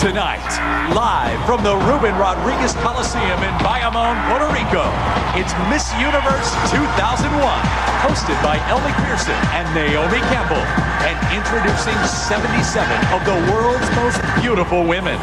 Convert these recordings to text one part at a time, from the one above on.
Tonight, live from the Ruben Rodriguez Coliseum in Bayamon, Puerto Rico, it's Miss Universe 2001, hosted by Ellie Pearson and Naomi Campbell, and introducing 77 of the world's most beautiful women.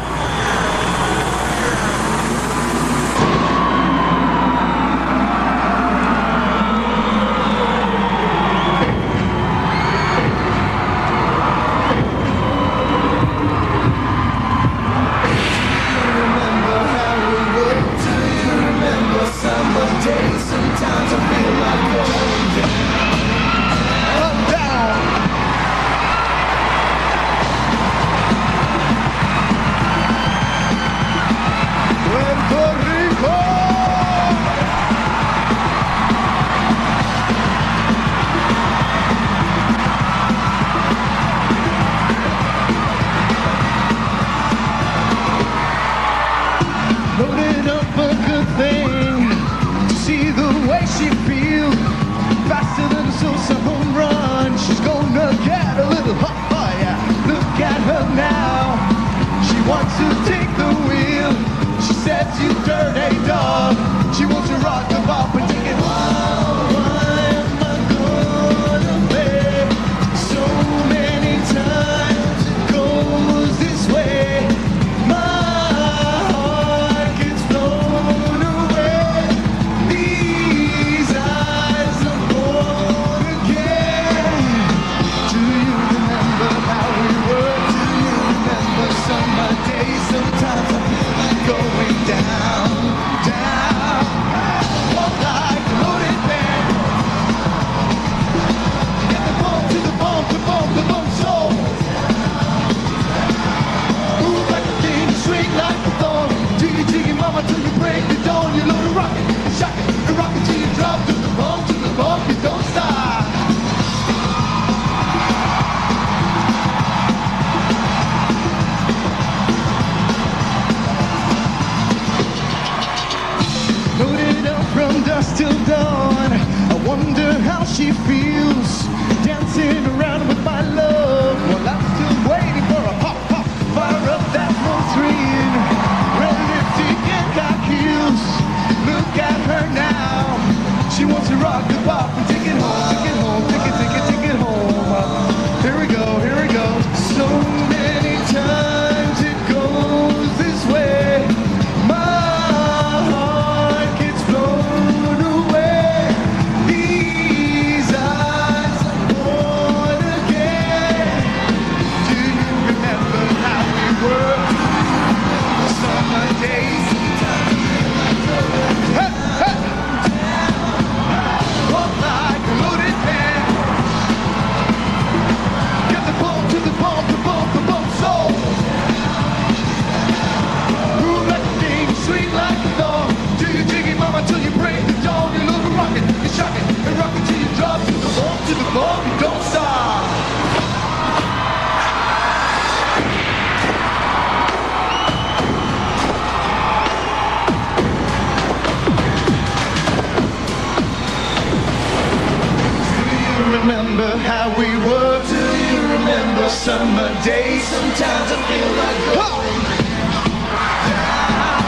Remember how we were? Do you remember summer days? Sometimes I feel like going down.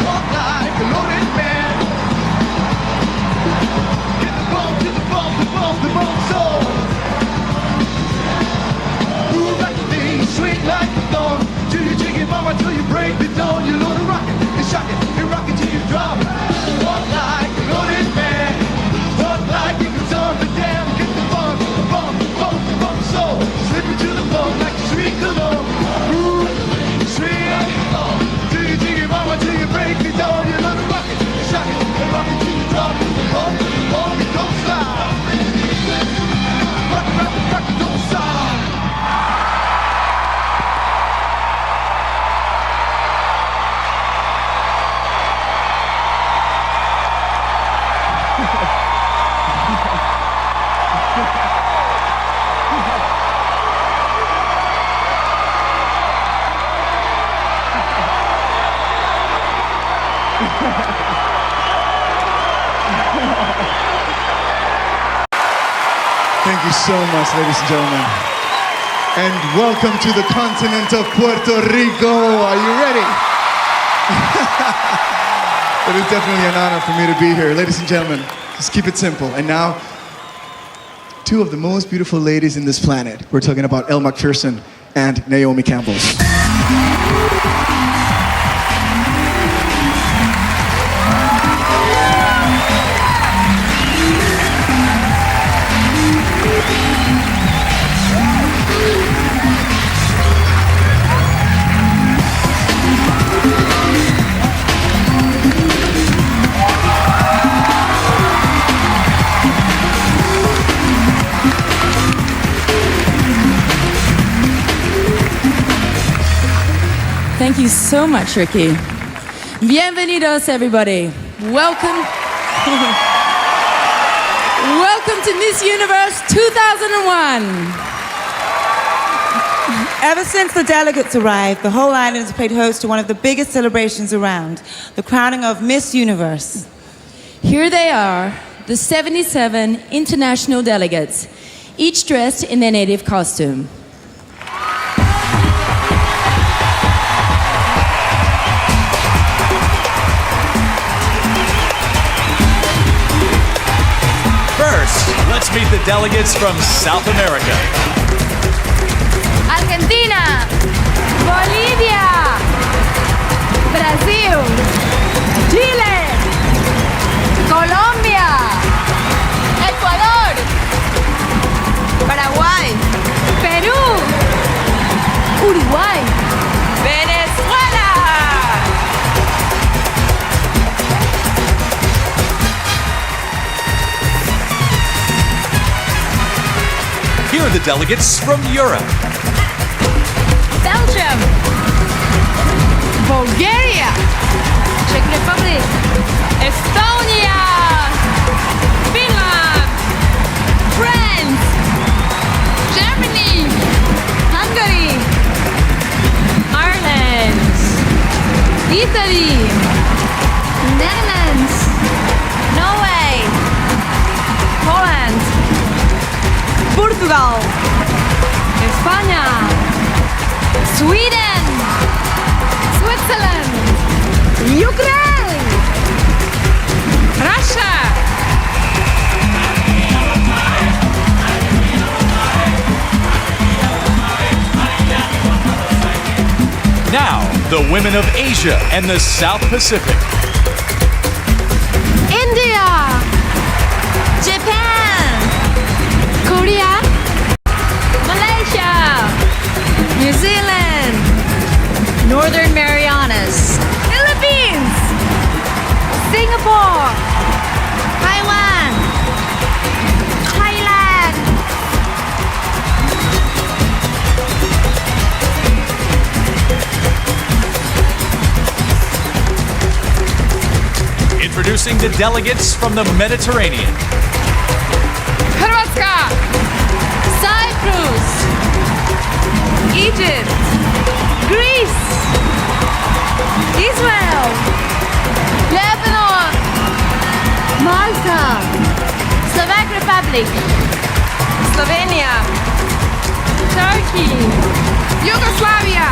Walk like a loaded man. Get the bump to the bump, the bump, the bump soul. Move like a thing, sweet like a thorn. Till you jig it, mama, till you break the dawn. You load a rocket, and shock it, and rock it till you drop. Walk like a loaded man. Walk like you can turn the dam. Slip into the bone like a sweet cologne. Ooh, sweet. Till you dig it, mama, till you break it down. You let it rock it, shock it, and rock it till you drop it. Rock it, don't stop. Rock it, don't stop. Thank you so much, ladies and gentlemen. And welcome to the continent of Puerto Rico. Are you ready? It is definitely an honor for me to be here. Ladies and gentlemen, just keep it simple. And now, two of the most beautiful ladies in this planet. We're talking about Elle Macpherson and Naomi Campbell. Thank you so much, Ricky. Bienvenidos, everybody. Welcome. Welcome to Miss Universe 2001. Ever since the delegates arrived, the whole island has played host to one of the biggest celebrations around, the crowning of Miss Universe. Here they are, the 77 international delegates, each dressed in their native costume. First, let's meet the delegates from South America. Argentina, Bolivia, Brasil, Chile, Colombia, Ecuador, Paraguay, Perú, Uruguay, Venezuela. Here are the delegates from Europe. Belgium, Bulgaria, Czech Republic, Estonia, Finland, France, Germany, Hungary, Ireland, Italy, Netherlands, Norway, Poland, Portugal, España, Sweden, Switzerland, Ukraine, Russia. Now, the women of Asia and the South Pacific. India, Japan, Korea, Malaysia, New Zealand, Northern Marianas, Philippines, Singapore, Taiwan, Thailand. Introducing the delegates from the Mediterranean. Croatia, Cyprus, Egypt, Greece, Israel, Lebanon, Malta, Slovak Republic, Slovenia, Turkey, Yugoslavia.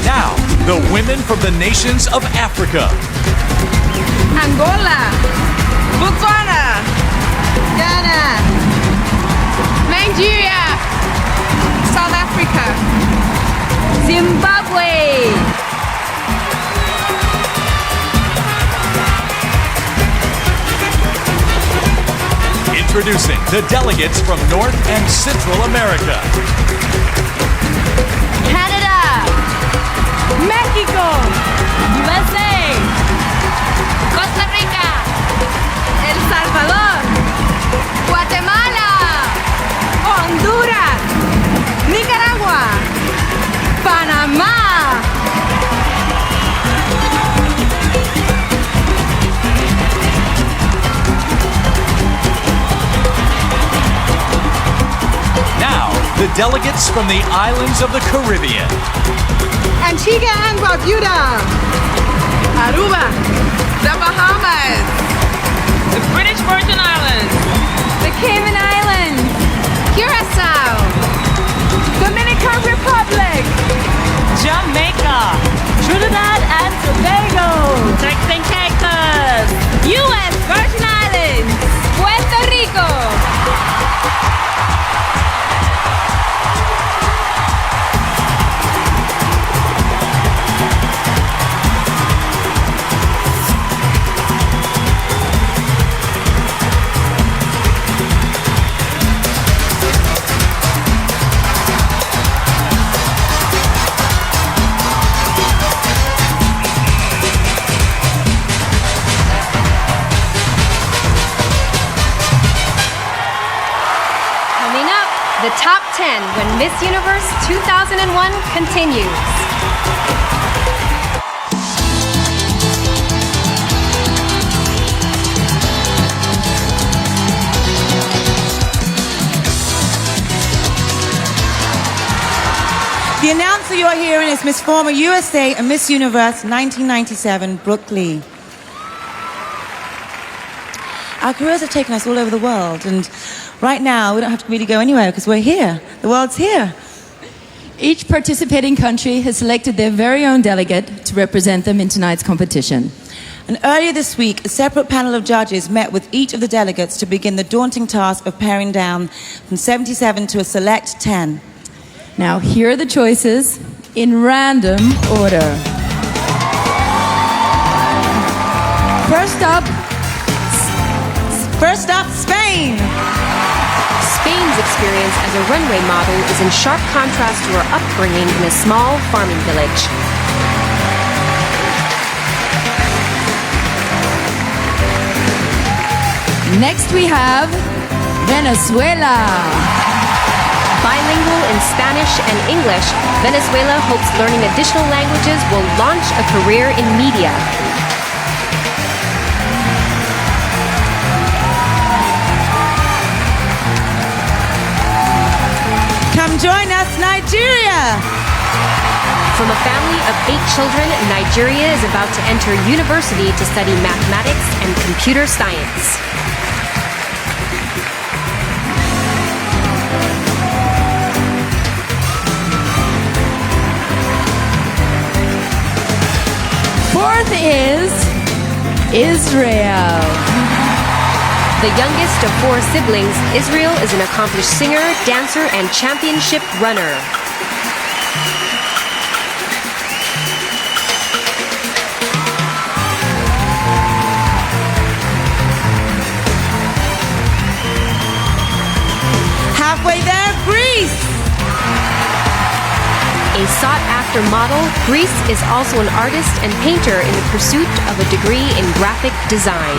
Now, the women from the nations of Africa. Angola, Botswana, Ghana, Nigeria, South Africa, Zimbabwe. Introducing the delegates from North and Central America. Canada, Mexico, USA, Costa Rica, El Salvador, Guatemala, Honduras, Nicaragua, Panamá. Now, the delegates from the islands of the Caribbean. Antigua and Barbuda. Aruba. The Bahamas. The British Virgin Islands. The Cayman Islands. Curacao. Dominican Republic. Jamaica. Trinidad and Tobago. Turks and Caicos. U.S. Virgin Islands. Puerto Rico. The top 10 when Miss Universe 2001 continues. The announcer you're hearing is Miss Former USA and Miss Universe 1997, Brooke Lee. Our careers have taken us all over the world, and right now we don't have to really go anywhere because we're here. The world's here. Each participating country has selected their very own delegate to represent them in tonight's competition. And earlier this week, a separate panel of judges met with each of the delegates to begin the daunting task of paring down from 77 to a select 10. Now, here are the choices in random order. First up, Spain. Spain's experience as a runway model is in sharp contrast to her upbringing in a small farming village. Next we have Venezuela. Bilingual in Spanish and English, Venezuela hopes learning additional languages will launch a career in media. Come join us, Nigeria! From a family of 8 children, Nigeria is about to enter university to study mathematics and computer science. Fourth is Israel. The youngest of 4 siblings, Israel is an accomplished singer, dancer, and championship runner. Halfway there, Greece! A sought-after model, Greece is also an artist and painter in the pursuit of a degree in graphic design.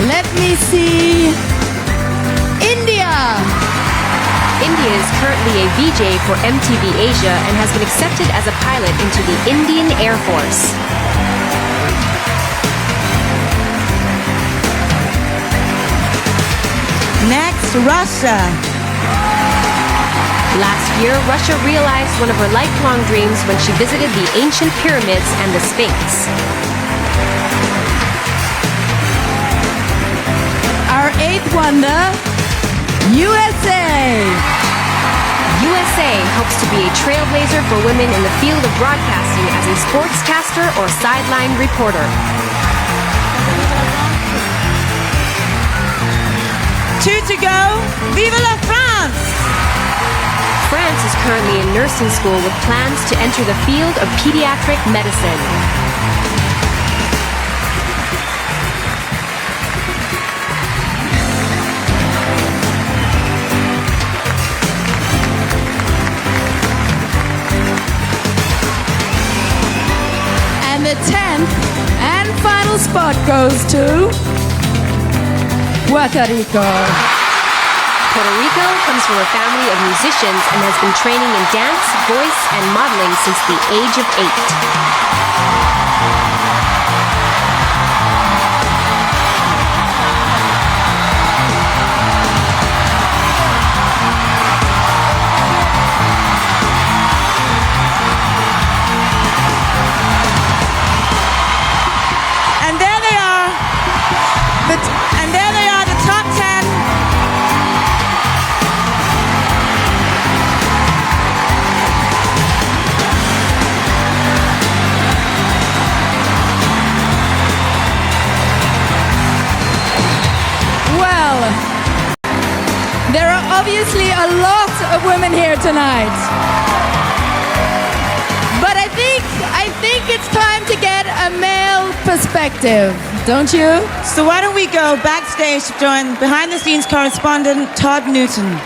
Let me see. India. India is currently a VJ for MTV Asia and has been accepted as a pilot into the Indian Air Force. Next, Russia. Last year, Russia realized one of her lifelong dreams when she visited the ancient pyramids and the Sphinx. Our 8th wonder, USA. USA hopes to be a trailblazer for women in the field of broadcasting as a sportscaster or sideline reporter. 2 to go. Vive la France! France is currently in nursing school with plans to enter the field of pediatric medicine. And the 10th and final spot goes to Puerto Rico. Puerto Rico comes from a family of musicians and has been training in dance, voice, and modeling since the age of 8. There are obviously a lot of women here tonight. But I think it's time to get a male perspective, don't you? So why don't we go backstage to join behind-the-scenes correspondent Todd Newton.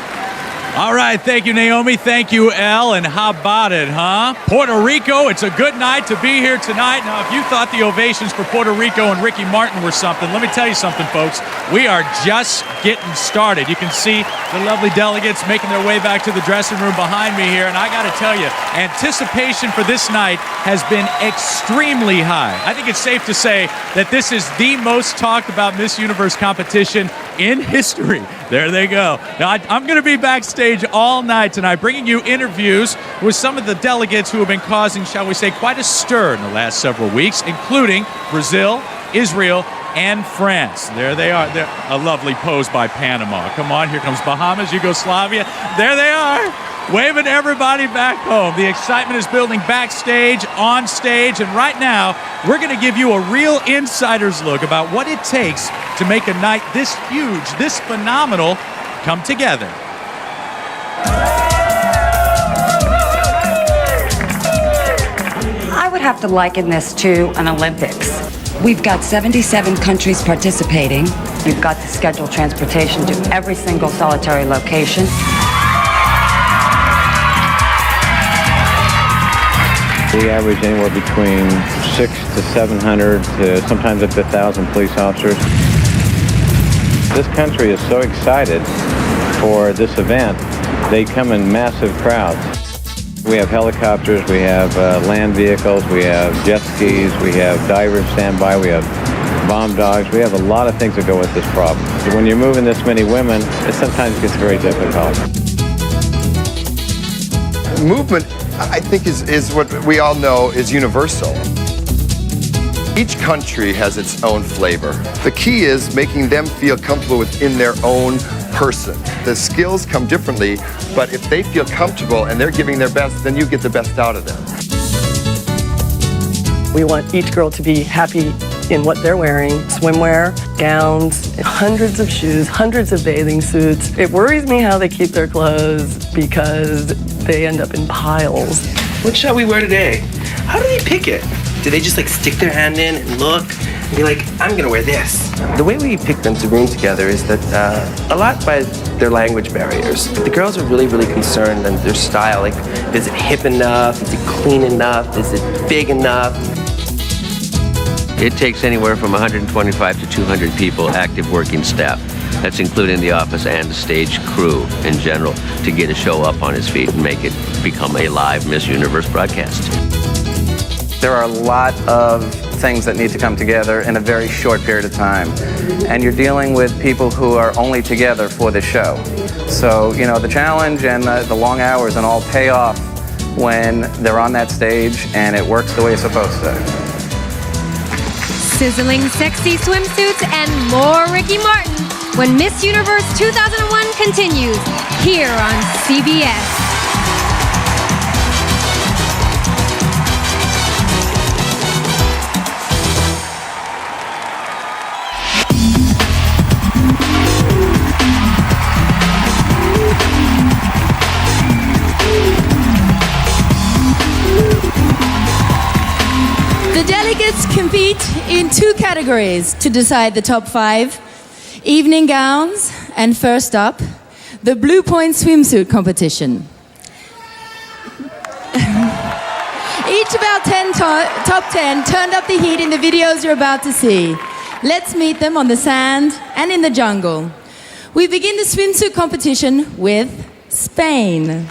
All right, thank you, Naomi. Thank you, Elle. And how about it, huh? Puerto Rico, it's a good night to be here tonight. Now, if you thought the ovations for Puerto Rico and Ricky Martin were something, let me tell you something, folks. We are just getting started. You can see the lovely delegates making their way back to the dressing room behind me here. And I got to tell you, anticipation for this night has been extremely high. I think it's safe to say that this is the most talked about Miss Universe competition in history. There they go. Now, I'm going to be backstage all night tonight, bringing you interviews with some of the delegates who have been causing, shall we say, quite a stir in the last several weeks, including Brazil, Israel, and France. There they are. They're a lovely pose by Panama. Come on, here comes Bahamas, Yugoslavia. There they are, waving everybody back home. The excitement is building backstage, on stage, and right now, we're going to give you a real insider's look about what it takes to make a night this huge, this phenomenal come together. I would have to liken this to an Olympics. We've got 77 countries participating. We've got to schedule transportation to every single solitary location. We average anywhere between 600 to 700 to sometimes up to 1,000 police officers. This country is so excited for this event. They come in massive crowds. We have helicopters, we have land vehicles, we have jet skis, we have divers standby, we have bomb dogs. We have a lot of things that go with this problem. So when you're moving this many women, it sometimes gets very difficult. Movement, I think, is what we all know is universal. Each country has its own flavor. The key is making them feel comfortable within their own person. The skills come differently, but if they feel comfortable and they're giving their best, then you get the best out of them. We want each girl to be happy in what they're wearing. Swimwear, gowns, hundreds of shoes, hundreds of bathing suits. It worries me how they keep their clothes because they end up in piles. What shall we wear today? How do they pick it? Do they just stick their hand in and look and be like, I'm gonna wear this? The way we pick them to room together is that a lot by their language barriers. The girls are really, really concerned in their style. Is it hip enough? Is it clean enough? Is it big enough? It takes anywhere from 125 to 200 people, active working staff. That's including the office and the stage crew in general, to get a show up on its feet and make it become a live Miss Universe broadcast. There are a lot of things that need to come together in a very short period of time. And you're dealing with people who are only together for the show. So, the challenge and the long hours and all pay off when they're on that stage and it works the way it's supposed to. Sizzling sexy swimsuits and more Ricky Martin when Miss Universe 2001 continues here on CBS. The delegates compete in two categories to decide the top 5: evening gowns, and first up, the Blue Point swimsuit competition. Each of our top 10 turned up the heat in the videos you're about to see. Let's meet them on the sand and in the jungle. We begin the swimsuit competition with Spain.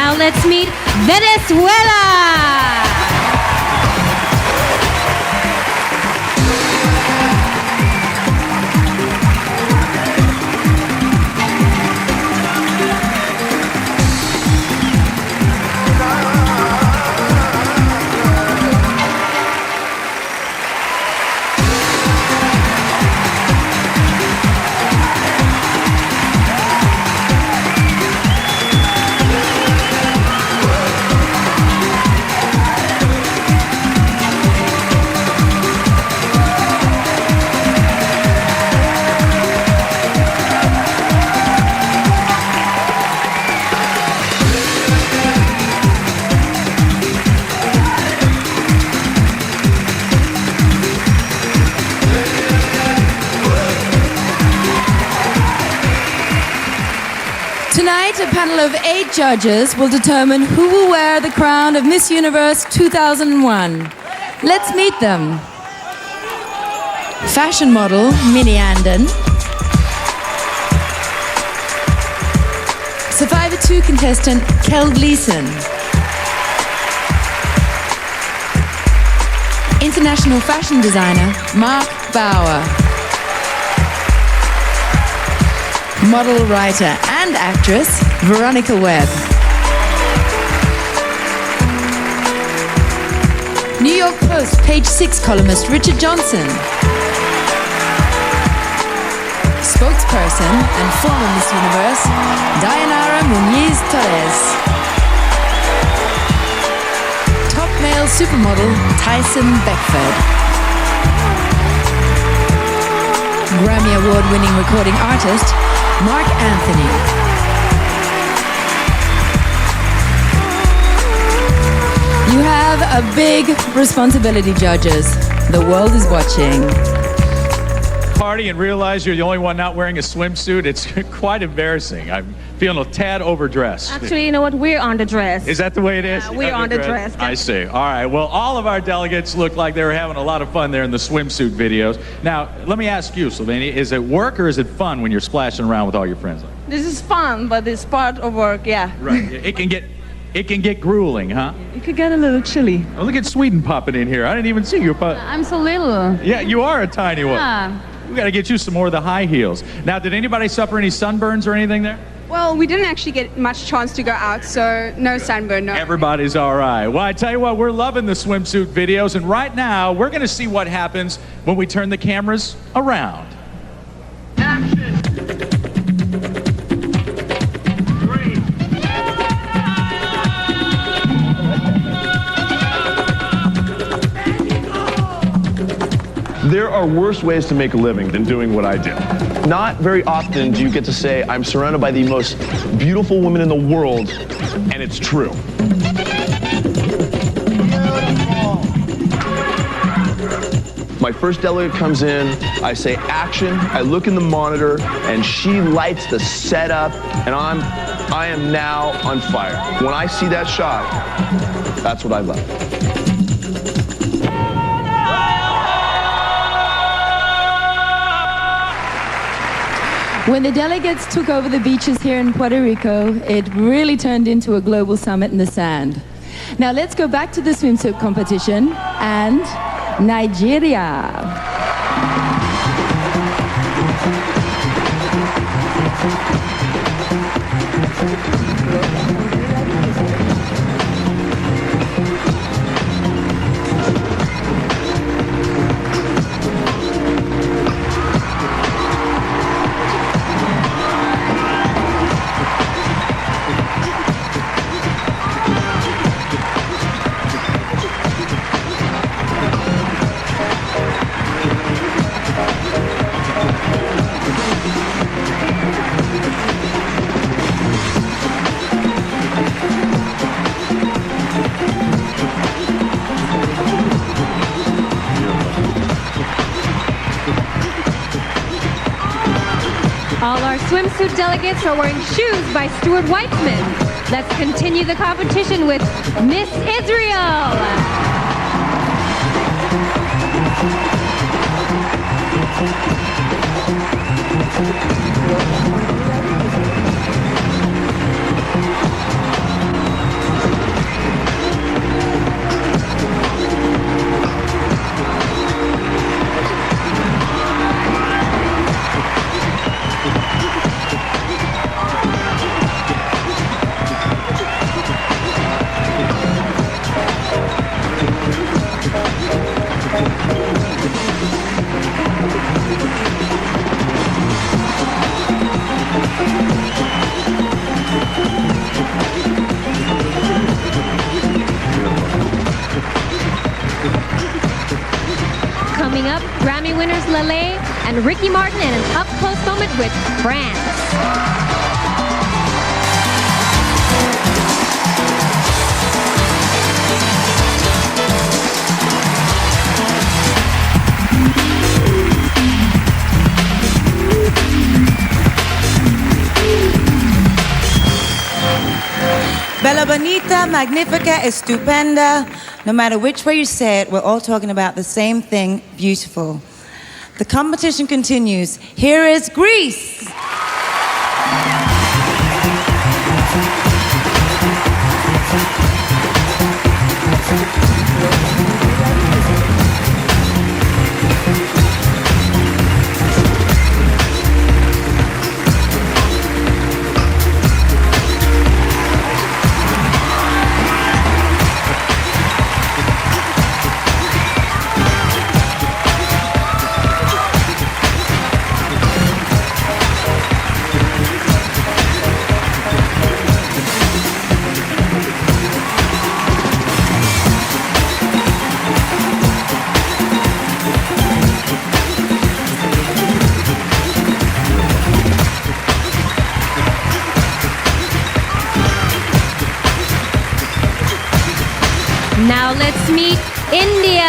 Now let's meet Venezuela. Tonight, a panel of 8 judges will determine who will wear the crown of Miss Universe 2001. Let's meet them. Fashion model Minnie Anden. Survivor 2 contestant Kel Gleason. International fashion designer Mark Bauer. Model, writer, and actress Veronica Webb. New York Post Page 6 columnist Richard Johnson. Spokesperson and former Miss Universe Dayanara Muñiz-Torres. Top male supermodel Tyson Beckford. Grammy Award-winning recording artist Mark Anthony. You have a big responsibility, judges. The world is watching. Party and realize you're the only one not wearing a swimsuit. It's quite embarrassing. I'm feeling a tad overdressed. Actually, you know what? We're underdressed. Is that the way it is? Yeah, we're underdressed. I see. All right. Well, all of our delegates look like they were having a lot of fun there in the swimsuit videos. Now, let me ask you, Sylvania, is it work or is it fun when you're splashing around with all your friends? This is fun, but it's part of work, yeah. Right. It can get grueling, huh? It could get a little chilly. Oh, look at Sweden popping in here. I didn't even see you. I'm so little. Yeah, you are a tiny one. Yeah. We got to get you some more of the high heels. Now, did anybody suffer any sunburns or anything there? Well, we didn't actually get much chance to go out, so no sunburn, no. Everybody's all right. Well, I tell you what, we're loving the swimsuit videos, and right now, we're going to see what happens when we turn the cameras around. There are worse ways to make a living than doing what I do. Not very often do you get to say, I'm surrounded by the most beautiful women in the world, and it's true. My first delegate comes in, I say action, I look in the monitor, and she lights the setup, and I am now on fire. When I see that shot, that's what I love. When the delegates took over the beaches here in Puerto Rico, it really turned into a global summit in the sand. Now let's go back to the swimsuit competition and Nigeria. All our swimsuit delegates are wearing shoes by Stuart Weitzman. Let's continue the competition with Miss Israel. ukulele, and Ricky Martin in an up-close moment with France. Bella Bonita, Magnifica, Estupenda. No matter which way you say it, we're all talking about the same thing, beautiful. The competition continues. Here is Greece. Now let's meet India.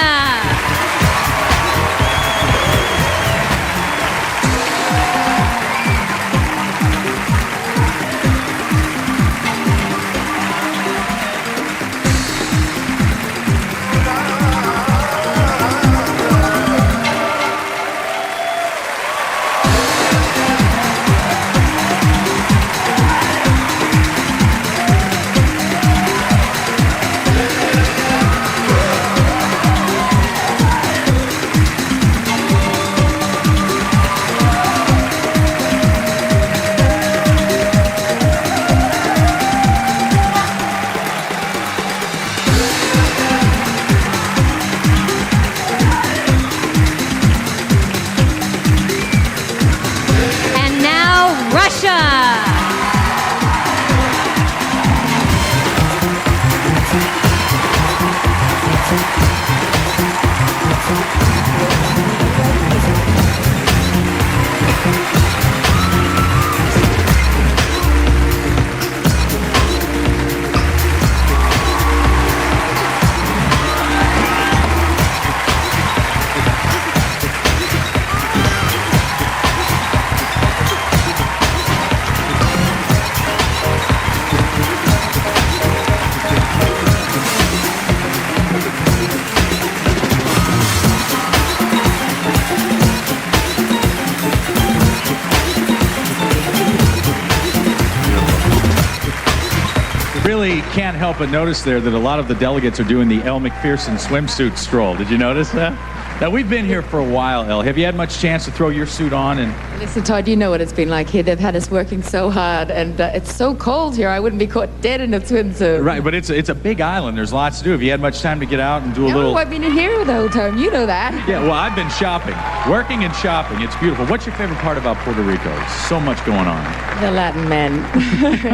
Really can't help but notice there that a lot of the delegates are doing the Elle McPherson swimsuit stroll. Did you notice that? Now, we've been here for a while, Elle. Have you had much chance to throw your suit on? And Listen, Todd, you know what it's been like here. They've had us working so hard, and it's so cold here. I wouldn't be caught dead in a swimsuit. Right, but it's a big island. There's lots to do. Have you had much time to get out and do a little... No, I've been in here the whole time. You know that. Yeah, well, I've been shopping. Working and shopping. It's beautiful. What's your favorite part about Puerto Rico? So much going on. The Latin men.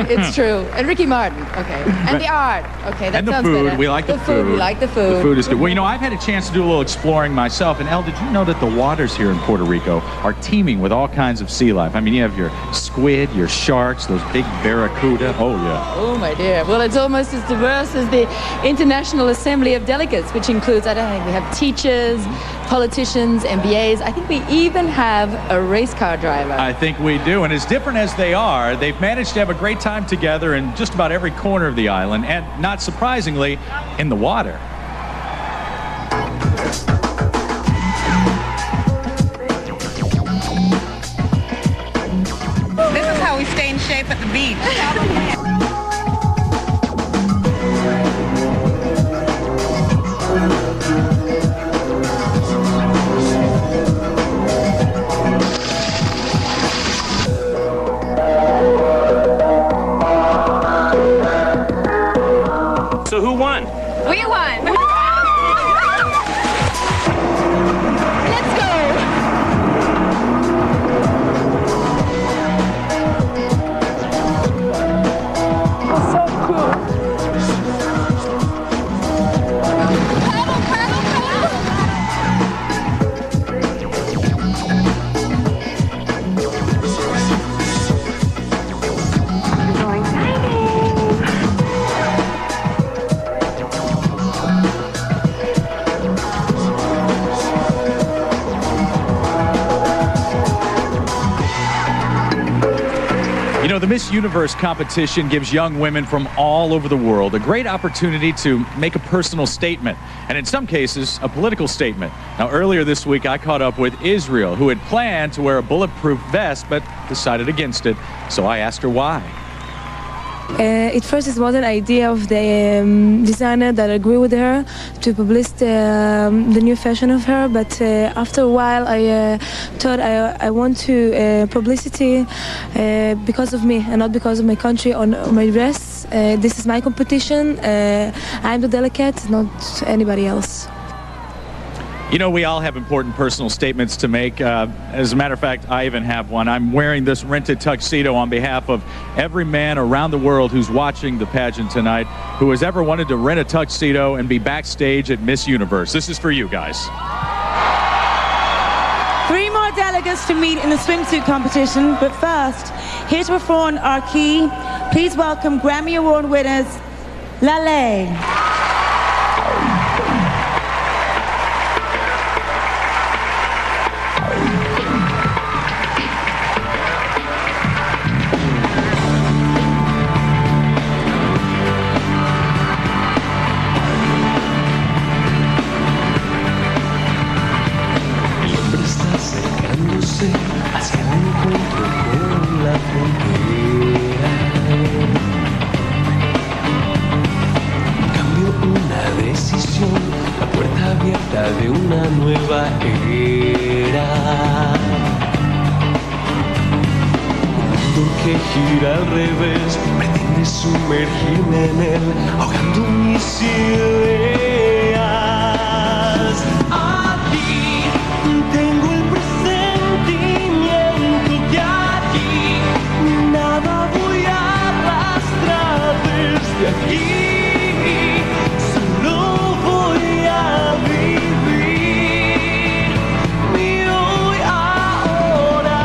It's true. And Ricky Martin. Okay. And the art. Okay, that and the sounds food. better. We like the food. We like the food. The food is good. Well, you know, I've had a chance to do a little exploring myself. And Elle, did you know that the waters here in Puerto Rico are teeming with all kinds of sea life? I mean, you have your squid, your sharks, those big barracuda. Oh, yeah. Oh, my dear. Well, it's almost as diverse as the International Assembly of Delegates, which includes, I don't think we have teachers, politicians, MBAs. I think we even have a race car driver. I think we do. And as different as they are, they've managed to have a great time together in just about every corner of the island, and not surprisingly, in the water. This is how we stay in shape at the beach. So who won? We won. Let's go. know, the Miss Universe competition gives young women from all over the world a great opportunity to make a personal statement, and in some cases, a political statement. Now, earlier this week, I caught up with Israel, who had planned to wear a bulletproof vest, but decided against it, so I asked her why. At first it was an idea of the designer that agreed with her to publish the new fashion of her, but after a while I thought I want to publicity because of me and not because of my country or my dress. This is my competition. I'm the delegate, not anybody else. You know, we all have important personal statements to make. As a matter of fact, I even have one. I'm wearing this rented tuxedo on behalf of every man around the world who's watching the pageant tonight, who has ever wanted to rent a tuxedo and be backstage at Miss Universe. This is for you guys. 3 more delegates to meet in the swimsuit competition, but first, here to perform our key. Please welcome Grammy Award winners, Lale. Hacia el encuentro con la frontera. Cambio una decisión, la puerta abierta de una nueva era. Un mundo que gira al revés, pretende sumergirme en él, ahogando mis ideas. Aquí tengo el de aquí, solo voy a vivir mi hoy ahora.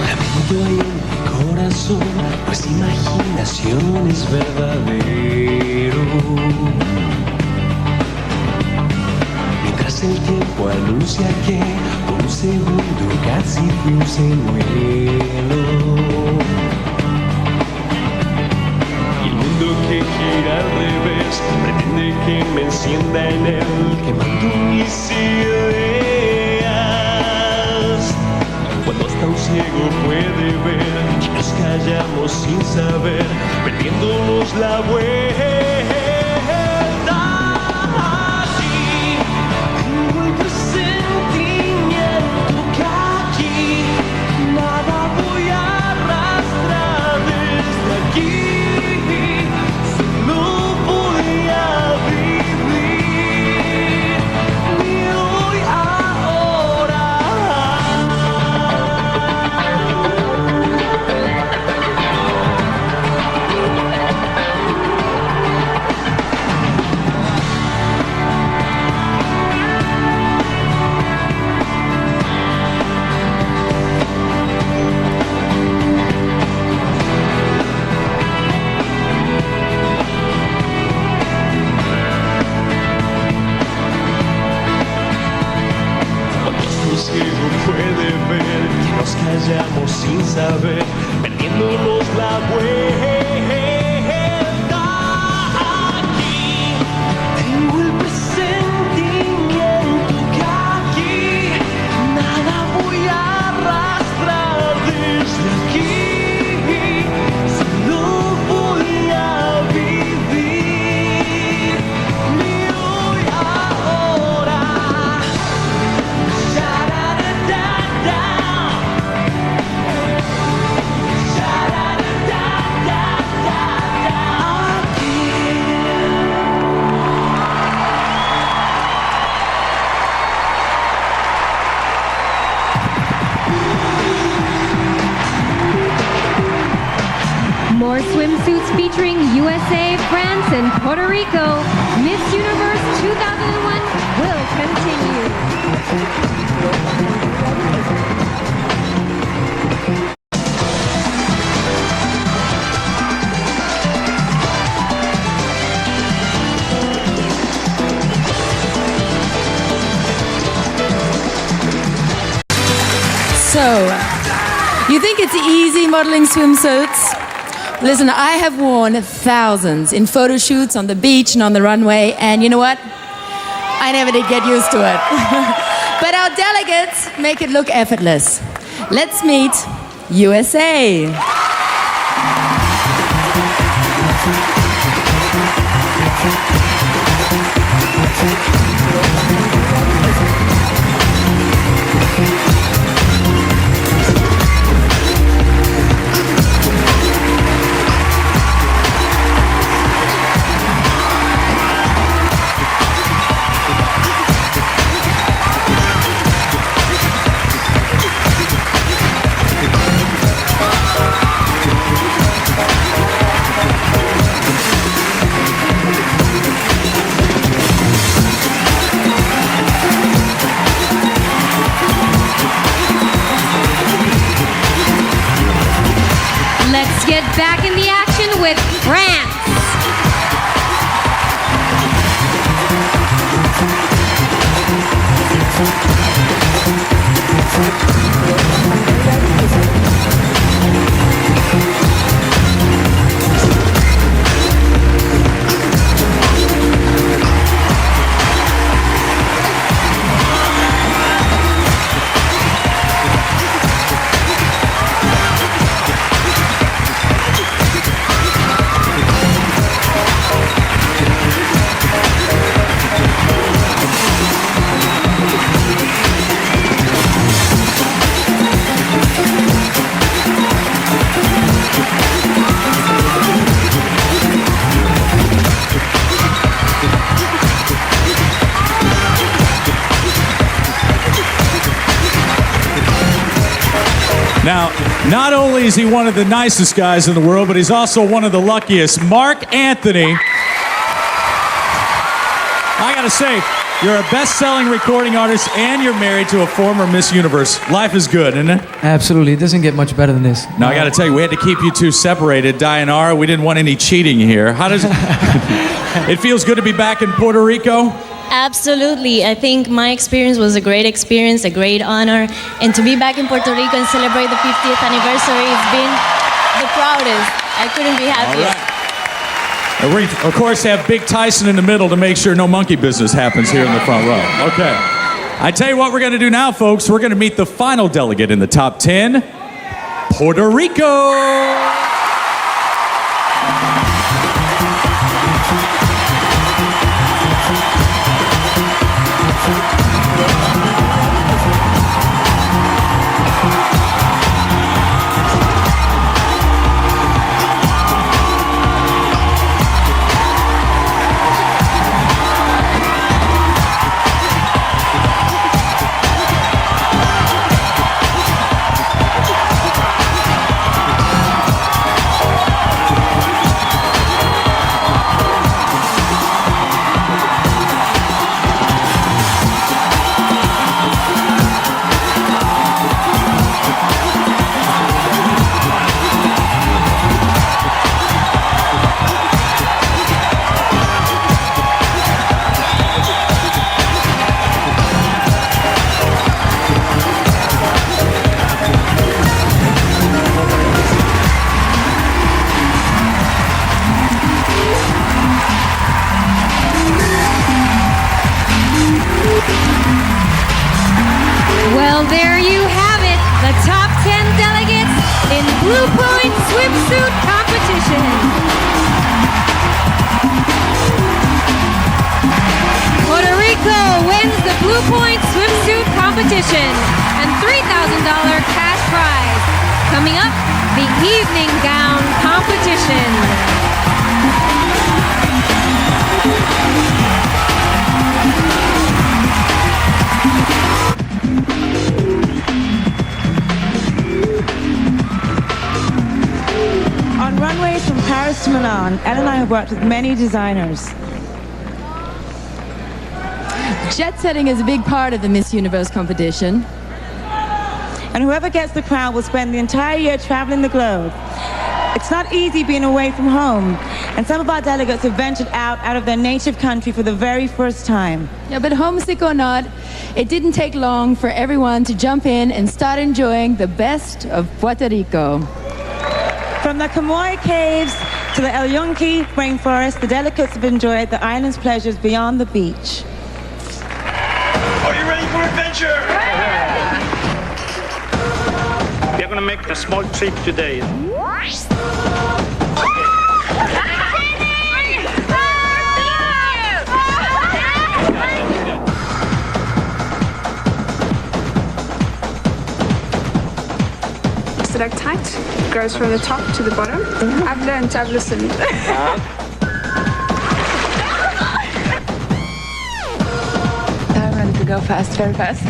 Lamento hay en mi corazón, pues imaginación es verdadero. El tiempo anuncia que por un segundo casi fui un señuelo. Y el mundo que gira al revés pretende que me encienda en él, quemando mis ideas. Cuando hasta un ciego puede ver y nos callamos sin saber, perdiéndonos la vuelta. Sin saber, perdiéndonos la vuelta. Aquí tengo el presentimiento que aquí nada voy a arrastrar desde aquí. Solo voy a vivir mi hoy ahora. More swimsuits featuring USA, France, and Puerto Rico. Miss Universe 2001 will continue. So, you think it's easy modeling swimsuits? Listen, I have worn thousands in photo shoots on the beach and on the runway, and you know what? I never did get used to it. But our delegates make it look effortless. Let's meet USA. Let's get back in the action with France. Now, not only is he one of the nicest guys in the world, but he's also one of the luckiest. Mark Anthony. I gotta say, you're a best-selling recording artist and you're married to a former Miss Universe. Life is good, isn't it? Absolutely. It doesn't get much better than this. Now, I gotta tell you, we had to keep you two separated. Dianara, we didn't want any cheating here. How does it feels good to be back in Puerto Rico? Absolutely. I think my experience was a great experience, a great honor. And to be back in Puerto Rico and celebrate the 50th anniversary, it's been the proudest. I couldn't be happier. All right. And we, of course, have Big Tyson in the middle to make sure no monkey business happens here in the front row. Okay. I tell you what we're going to do now, folks. We're going to meet the final delegate in the top 10, Puerto Rico. Well, there you have it, the top 10 delegates in Blue Point swimsuit competition. Puerto Rico wins the Blue Point swimsuit competition and $3,000 cash prize. Coming up, the evening gown competition. On runways from Paris to Milan, Elle and I have worked with many designers. Jet setting is a big part of the Miss Universe competition. And whoever gets the crown will spend the entire year traveling the globe. It's not easy being away from home. And some of our delegates have ventured out of their native country for the very first time. Yeah, but homesick or not, it didn't take long for everyone to jump in and start enjoying the best of Puerto Rico. From the Camoy Caves to the El Yunque rainforest, the delegates have enjoyed the island's pleasures beyond the beach. Are you ready for adventure? We are going to make a small trip today. Tight goes from the top to the bottom. I've learned, I've listened. I'm ready to go fast, very fast.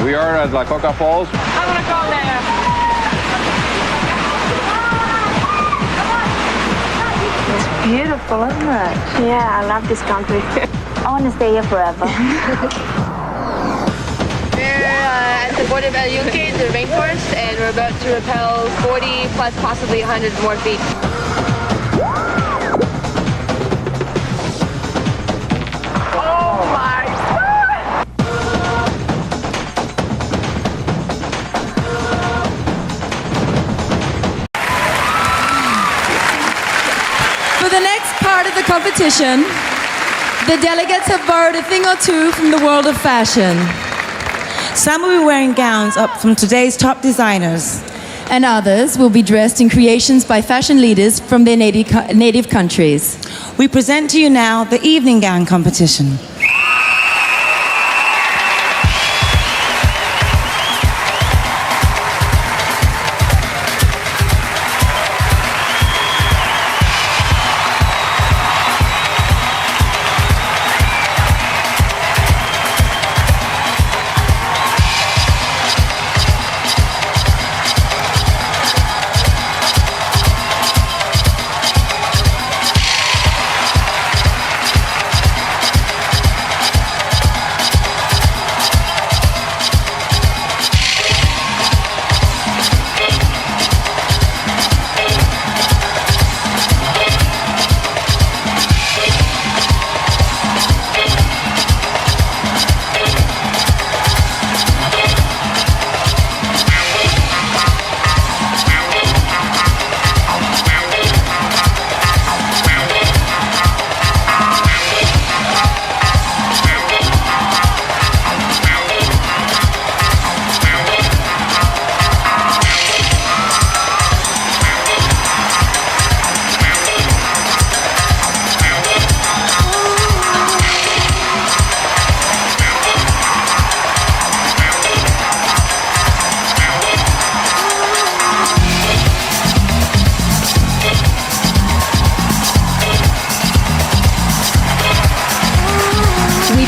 We are at La Coca Falls. I want to go there. It's beautiful, isn't it? Yeah, I love this country. I want to stay here forever. At the border of El Yunque, the rainforest, and we're about to rappel 40 plus possibly 100 more feet. Oh my God! For the next part of the competition, the delegates have borrowed a thing or two from the world of fashion. Some will be wearing gowns up from today's top designers. And others will be dressed in creations by fashion leaders from their native countries. We present to you now the evening gown competition.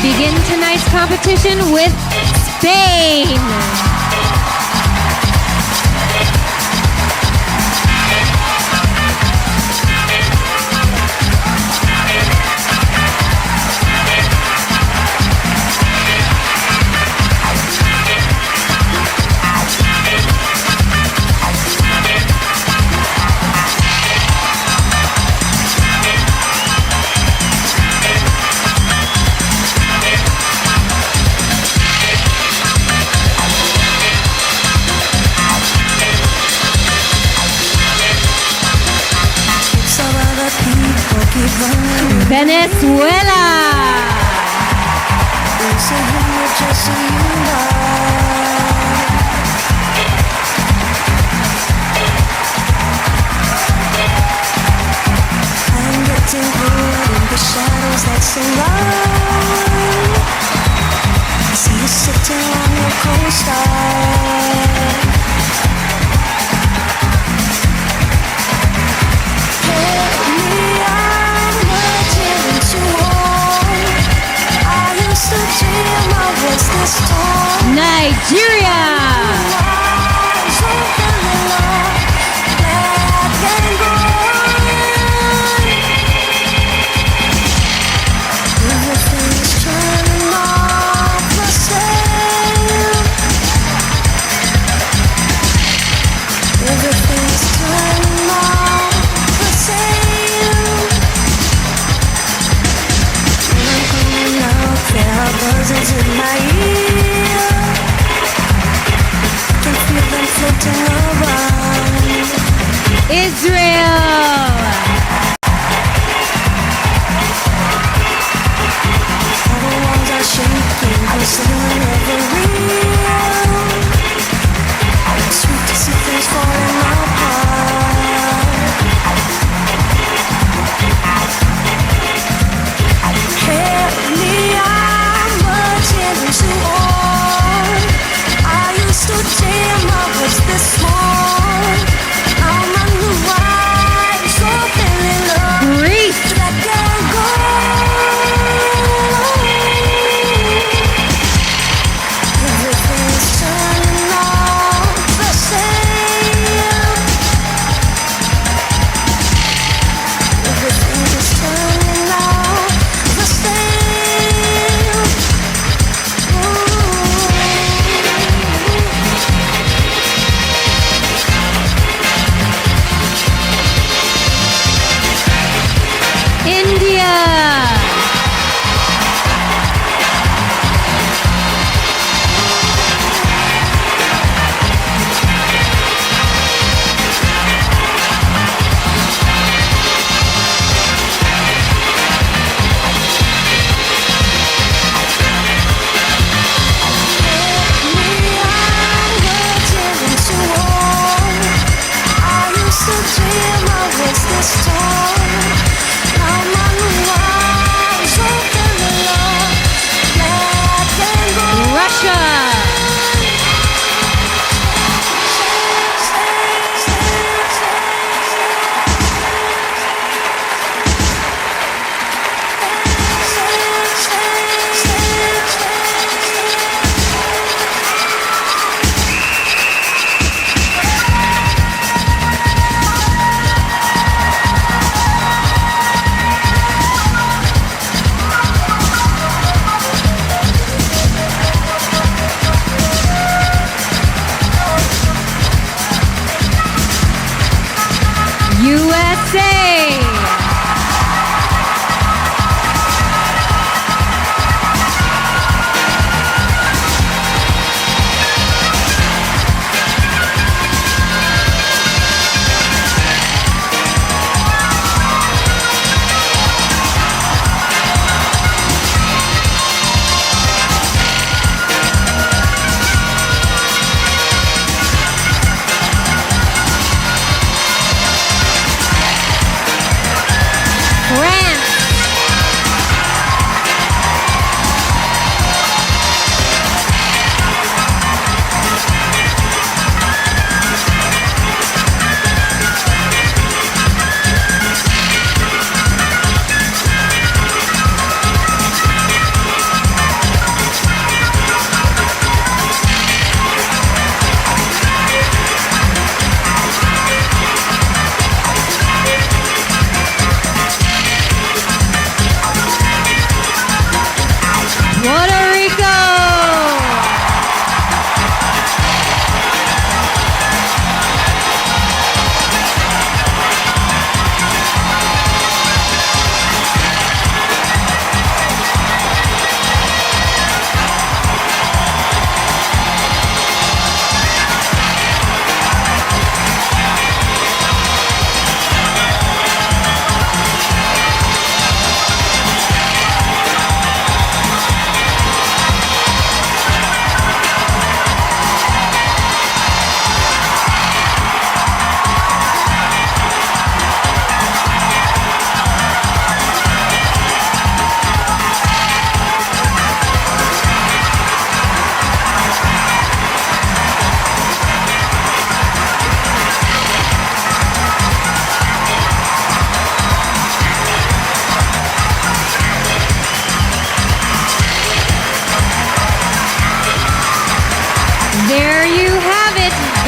Begin tonight's competition with Spain. Venezuela. See you sitting on your coaster. Nigeria. Israel.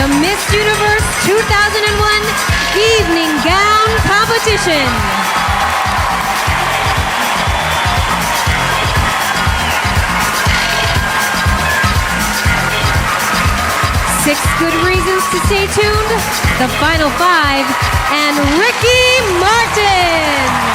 the Miss Universe 2001 Evening Gown Competition. Six good reasons to stay tuned, the final five, and Ricky Martin.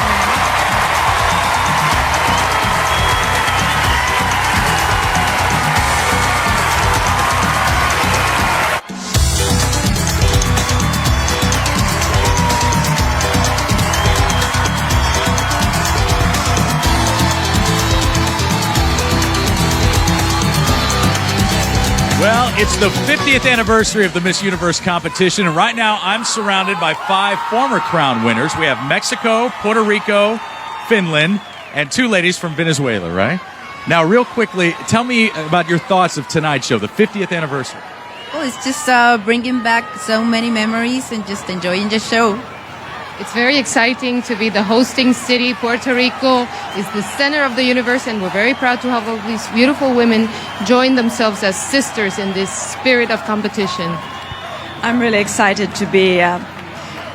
Well, it's the 50th anniversary of the Miss Universe competition, and right now I'm surrounded by 5 former crown winners. We have Mexico, Puerto Rico, Finland, and 2 ladies from Venezuela, right? Now, real quickly, tell me about your thoughts of tonight's show, the 50th anniversary. Well, it's just bringing back so many memories and just enjoying the show. It's very exciting to be the hosting city. Puerto Rico is the center of the universe, and we're very proud to have all these beautiful women join themselves as sisters in this spirit of competition. I'm really excited to be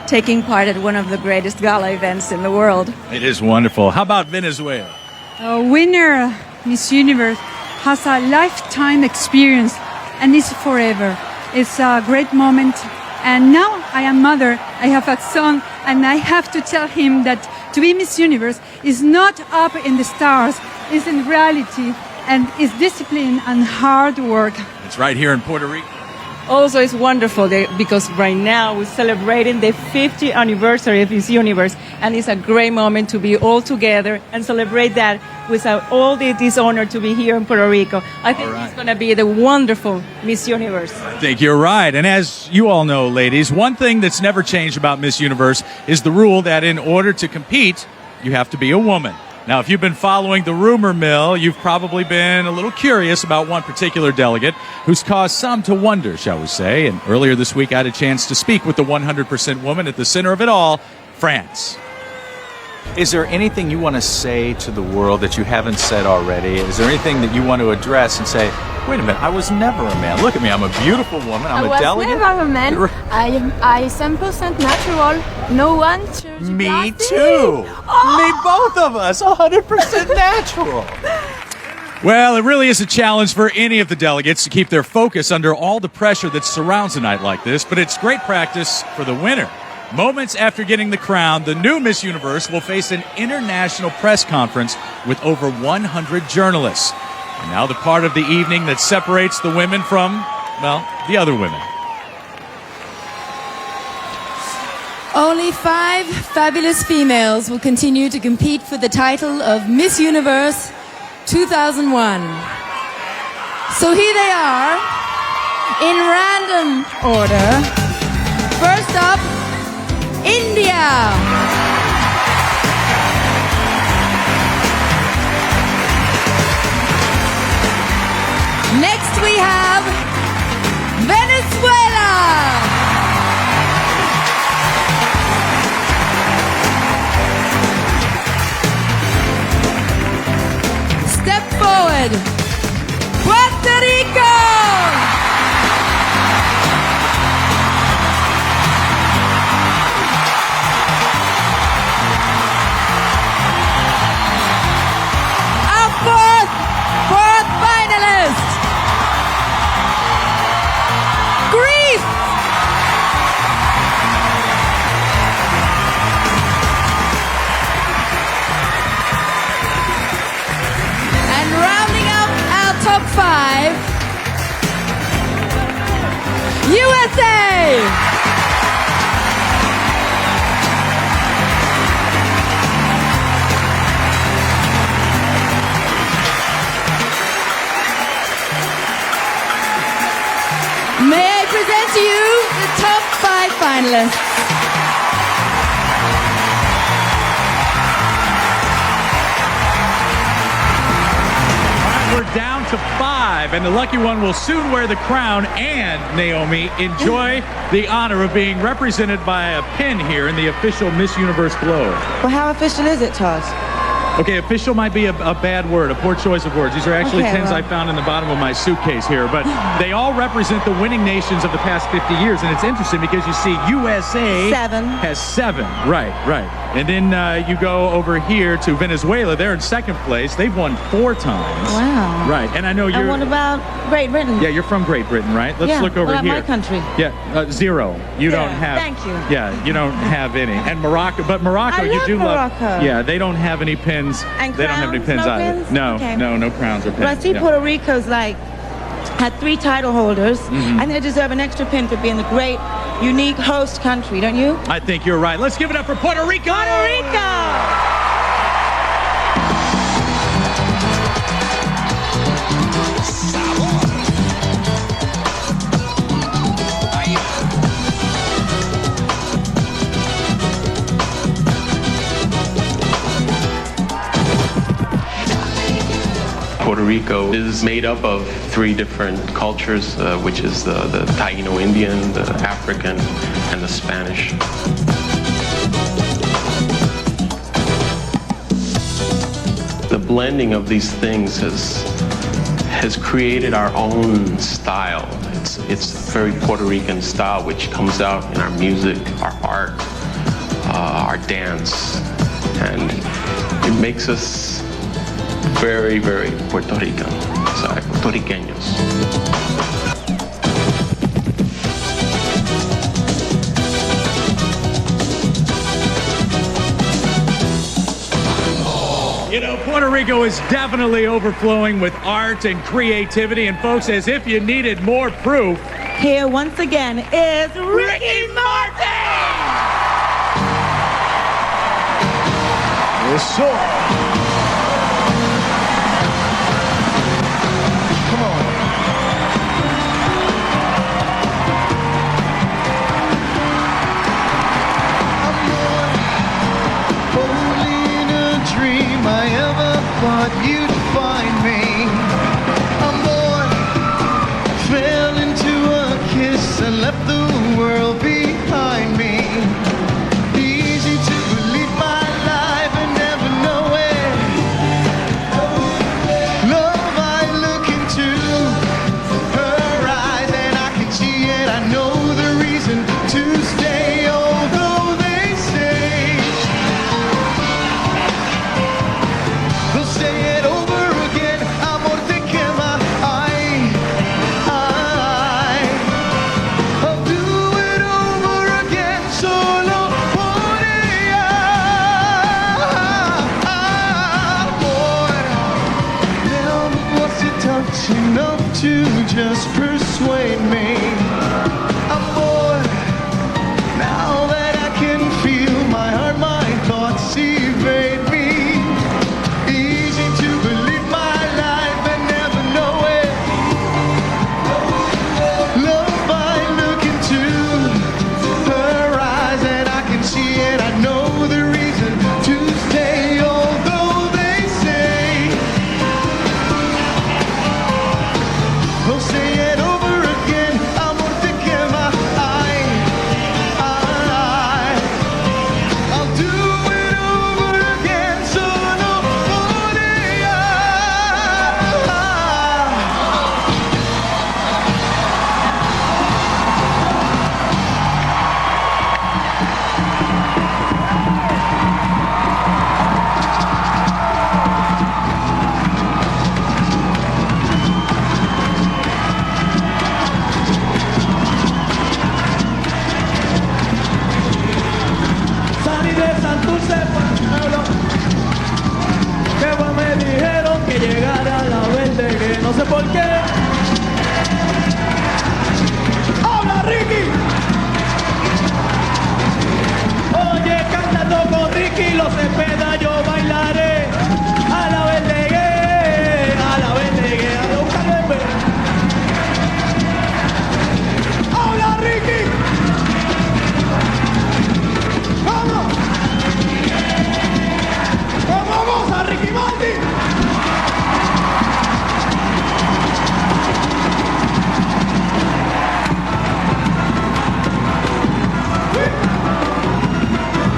taking part at one of the greatest gala events in the world. It is wonderful. How about Venezuela? Winner Miss Universe has a lifetime experience, and it's forever. It's a great moment. And now I am mother, I have a son, and I have to tell him that to be Miss Universe is not up in the stars, it's in reality, and it's discipline and hard work. It's right here in Puerto Rico. Also, it's wonderful because right now we're celebrating the 50th anniversary of Miss Universe, and it's a great moment to be all together and celebrate that with all this honor to be here in Puerto Rico. I think it's going to be the wonderful Miss Universe. I think you're right. And as you all know, ladies, one thing that's never changed about Miss Universe is the rule that in order to compete, you have to be a woman. Now, if you've been following the rumor mill, you've probably been a little curious about one particular delegate who's caused some to wonder, shall we say. And earlier this week, I had a chance to speak with the 100% woman at the center of it all, France. Is there anything you want to say to the world that you haven't said already? Is there anything that you want to address and say, wait a minute, I was never a man. Look at me, I'm a beautiful woman, I'm a delegate. I was never a man. I 100% natural. No one should. Me too. Me both of us, 100% natural. Well, it really is a challenge for any of the delegates to keep their focus under all the pressure that surrounds a night like this, but it's great practice for the winner. Moments after getting the crown, the new Miss Universe will face an international press conference with over 100 journalists. And now the part of the evening that separates the women from, well, the other women. Only 5 fabulous females will continue to compete for the title of Miss Universe 2001. So here they are, in random order. First up, India. Next we have Venezuela. Step forward, Puerto Rico. Fourth finalist, Greece. And rounding up our top 5, USA. May I present to you the top 5 finalists. We're down to 5, and the lucky one will soon wear the crown and, Naomi, enjoy the honor of being represented by a pin here in the official Miss Universe globe. Well, how official is it, Todd? Okay, official might be a bad word, a poor choice of words. These are actually pins I found in the bottom of my suitcase here, but they all represent the winning nations of the past 50 years, and it's interesting because you see USA has 7. Right. And then you go over here to Venezuela. They're in 2nd place. They've won 4 times. Wow. Right, and I know you're... And what about Great Britain? Yeah, you're from Great Britain, right? Let's look over here. my country? Yeah, 0. You don't have... Thank you. Yeah, you don't have any. And Morocco, but Morocco, I you love do Morocco. love... Yeah, they don't have any pins. And they don't have any pins no either. pins? No, Okay. no crowns or pins. But I see Yeah. Puerto Rico's had 3 title holders, Mhm. and they deserve an extra pin for being the great, unique host country, don't you? I think you're right. Let's give it up for Puerto Rico! Puerto Rico! Puerto Rico is made up of 3 different cultures, which is the Taino Indian, the African, and the Spanish. The blending of these things has created our own style. It's very Puerto Rican style, which comes out in our music, our art, our dance, and it makes us very, very Puerto Rican, Puertorriqueños. You know, Puerto Rico is definitely overflowing with art and creativity. And folks, as if you needed more proof, here once again is Ricky Martin! Yes, sir. Come on. I'm only in a dream I ever thought you'd find me. I'm born, fell into a kiss and left the world behind me. Easy to believe my life and never know it. Love, I look into her eyes and I can see it. I know the reason to stay, although they say they'll say it over again. Amor, te quema. I'll do it over again, solo por ella. Amor, now what's it touch enough to just persuade me? Amor, now that I can feel my heart, my thoughts evade me. Easy to believe my life and never know it. Love, I look into her eyes and I can see it. I know the reason to stay, although they say they'll say it over again. Amor, te quema. I'll do it over again, solo por ella. Salí de Santurce por el pueblo, que pues me dijeron que llegara a la verde, que no sé por qué. ¡Habla, Ricky! Oye, cantando con Ricky, los Cepeda, yo bailaré a la verde, a la verde, a buscar verde. ¡Habla, Ricky! ¡Vamos! ¡Vamos a Ricky Martin!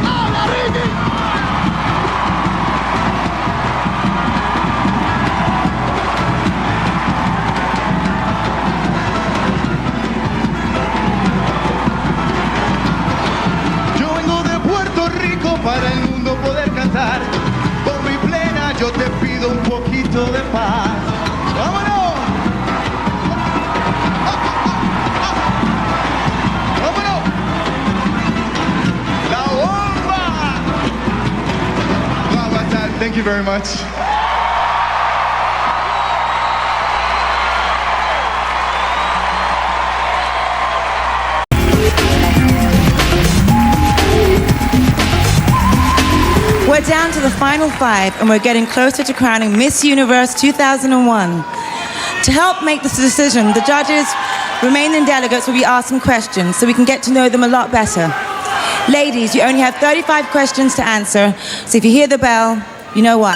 ¡Habla, Ricky! Yo vengo de Puerto Rico para el mundo poder cantar. Con mi plena yo te pido un poquito de paz. ¡Vámonos! ¡Vámonos! ¡La bomba! Thank you very much. We're down to the final 5 and we're getting closer to crowning Miss Universe 2001. To help make this decision, the judges, remaining delegates, will be asked some questions so we can get to know them a lot better. Ladies, you only have 35 questions to answer, so if you hear the bell, you know why.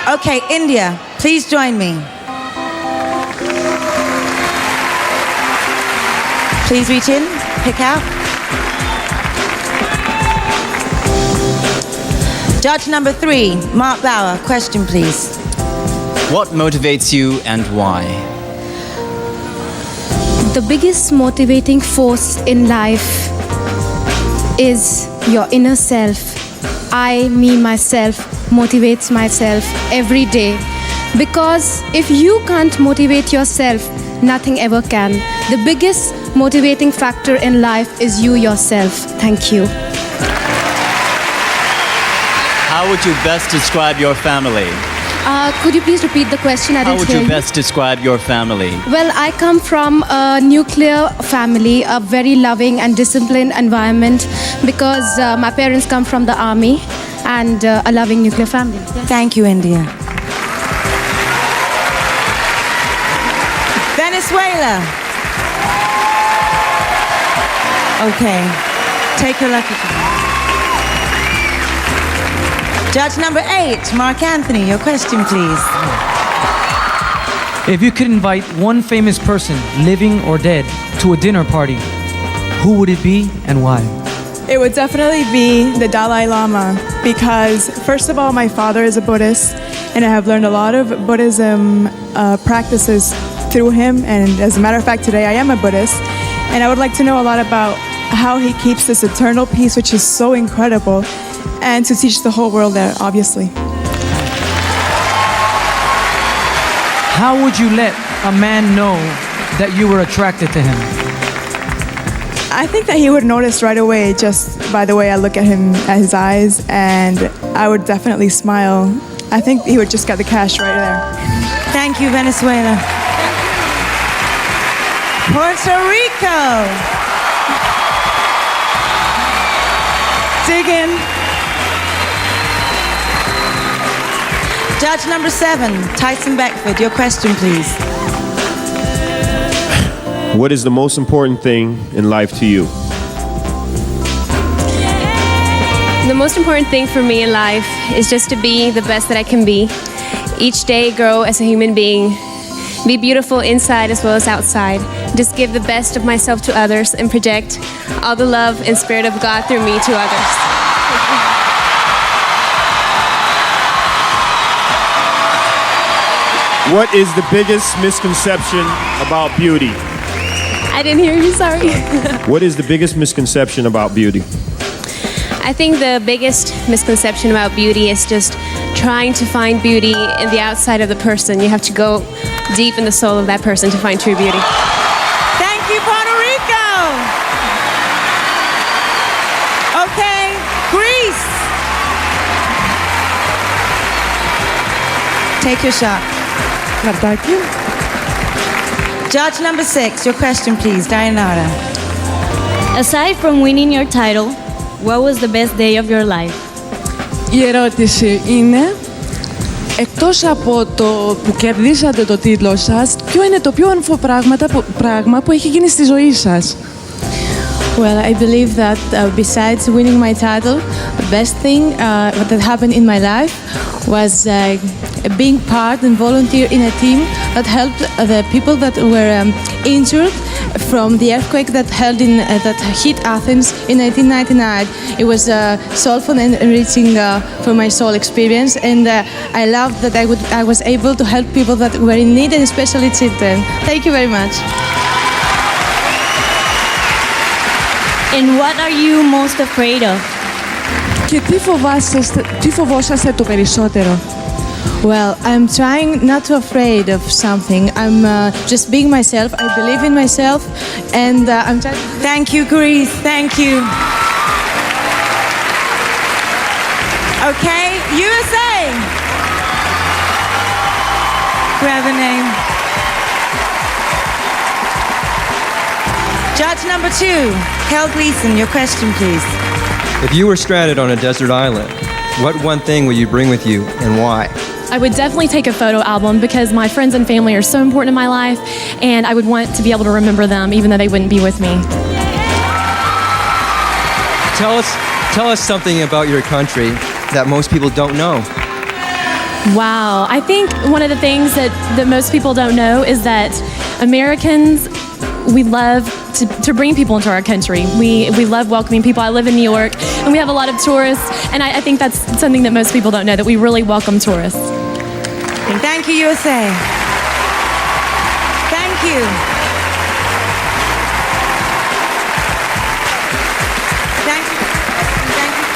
Okay, India, please join me. Please reach in, pick out. Judge number 3, Mark Bauer, question please. What motivates you and why? The biggest motivating force in life is your inner self. I, me, myself, motivates myself every day. Because if you can't motivate yourself, nothing ever can. The biggest motivating factor in life is you yourself. Thank you. How would you best describe your family? Could you please repeat the question? I How didn't would hear you best describe your family? Well, I come from a nuclear family, a very loving and disciplined environment because my parents come from the army and a loving nuclear family. Yes. Thank you, India. Venezuela. Okay, take your lucky draw. Judge number 8, Mark Anthony, your question, please. If you could invite one famous person, living or dead, to a dinner party, who would it be and why? It would definitely be the Dalai Lama because, first of all, my father is a Buddhist and I have learned a lot of Buddhism practices through him. And as a matter of fact, today I am a Buddhist and I would like to know a lot about how he keeps this eternal peace, which is so incredible, and to teach the whole world that, obviously. How would you let a man know that you were attracted to him? I think that he would notice right away just by the way I look at him, at his eyes, and I would definitely smile. I think he would just get the cash right there. Thank you, Venezuela. Puerto Rico. Dig in. Judge number 7, Tyson Beckford, your question, please. What is the most important thing in life to you? The most important thing for me in life is just to be the best that I can be. Each day grow as a human being. Be beautiful inside as well as outside. Just give the best of myself to others and project all the love and spirit of God through me to others. What is the biggest misconception about beauty? I didn't hear you, sorry. What is the biggest misconception about beauty? I think the biggest misconception about beauty is just trying to find beauty in the outside of the person. You have to go deep in the soul of that person to find true beauty. Thank you, Puerto Rico. Okay, Greece. Take your shot. Thank you. Judge number 6, your question, please, Dayanara. Aside from winning your title, what was the best day of your life? Η ερώτηση είναι, εκτός από το που κερδίσατε το τίτλο σας, ποιο είναι το πιο όμορφο πράγμα που έχει γίνει στη ζωή σας? Well, I believe that besides winning my title, the best thing that happened in my life was being part and volunteer in a team that helped the people that were injured from the earthquake that hit Athens in 1999. It was soulful and enriching for my soul experience, and I loved that I was able to help people that were in need, and especially children. Thank you very much. And what are you most afraid of? Και τι φοβόσαστε το περισσότερο? Well, I'm trying not to afraid of something. I'm just being myself. I believe in myself, and I'm trying. Thank you, Greece. Thank you. Okay, USA. Grab the name. Judge number 2, Kel Gleason, your question, please. If you were stranded on a desert island, what one thing would you bring with you and why? I would definitely take a photo album because my friends and family are so important in my life, and I would want to be able to remember them even though they wouldn't be with me. Tell us something about your country that most people don't know. Wow. I think one of the things that most people don't know is that Americans, we love to bring people into our country. We love welcoming people. I live in New York, and we have a lot of tourists, and I think that's something that most people don't know, that we really welcome tourists. And thank you, USA. Thank you. Thank you. Thank you.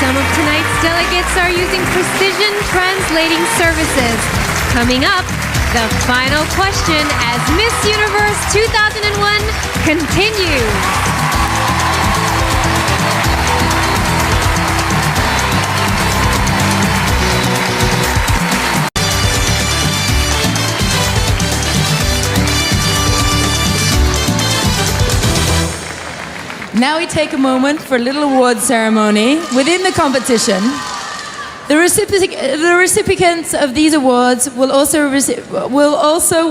Some of tonight's delegates are using precision translating services. Coming up, the final question as Miss Universe 2001 continues. Now we take a moment for a little award ceremony within the competition. The recipients of these awards will also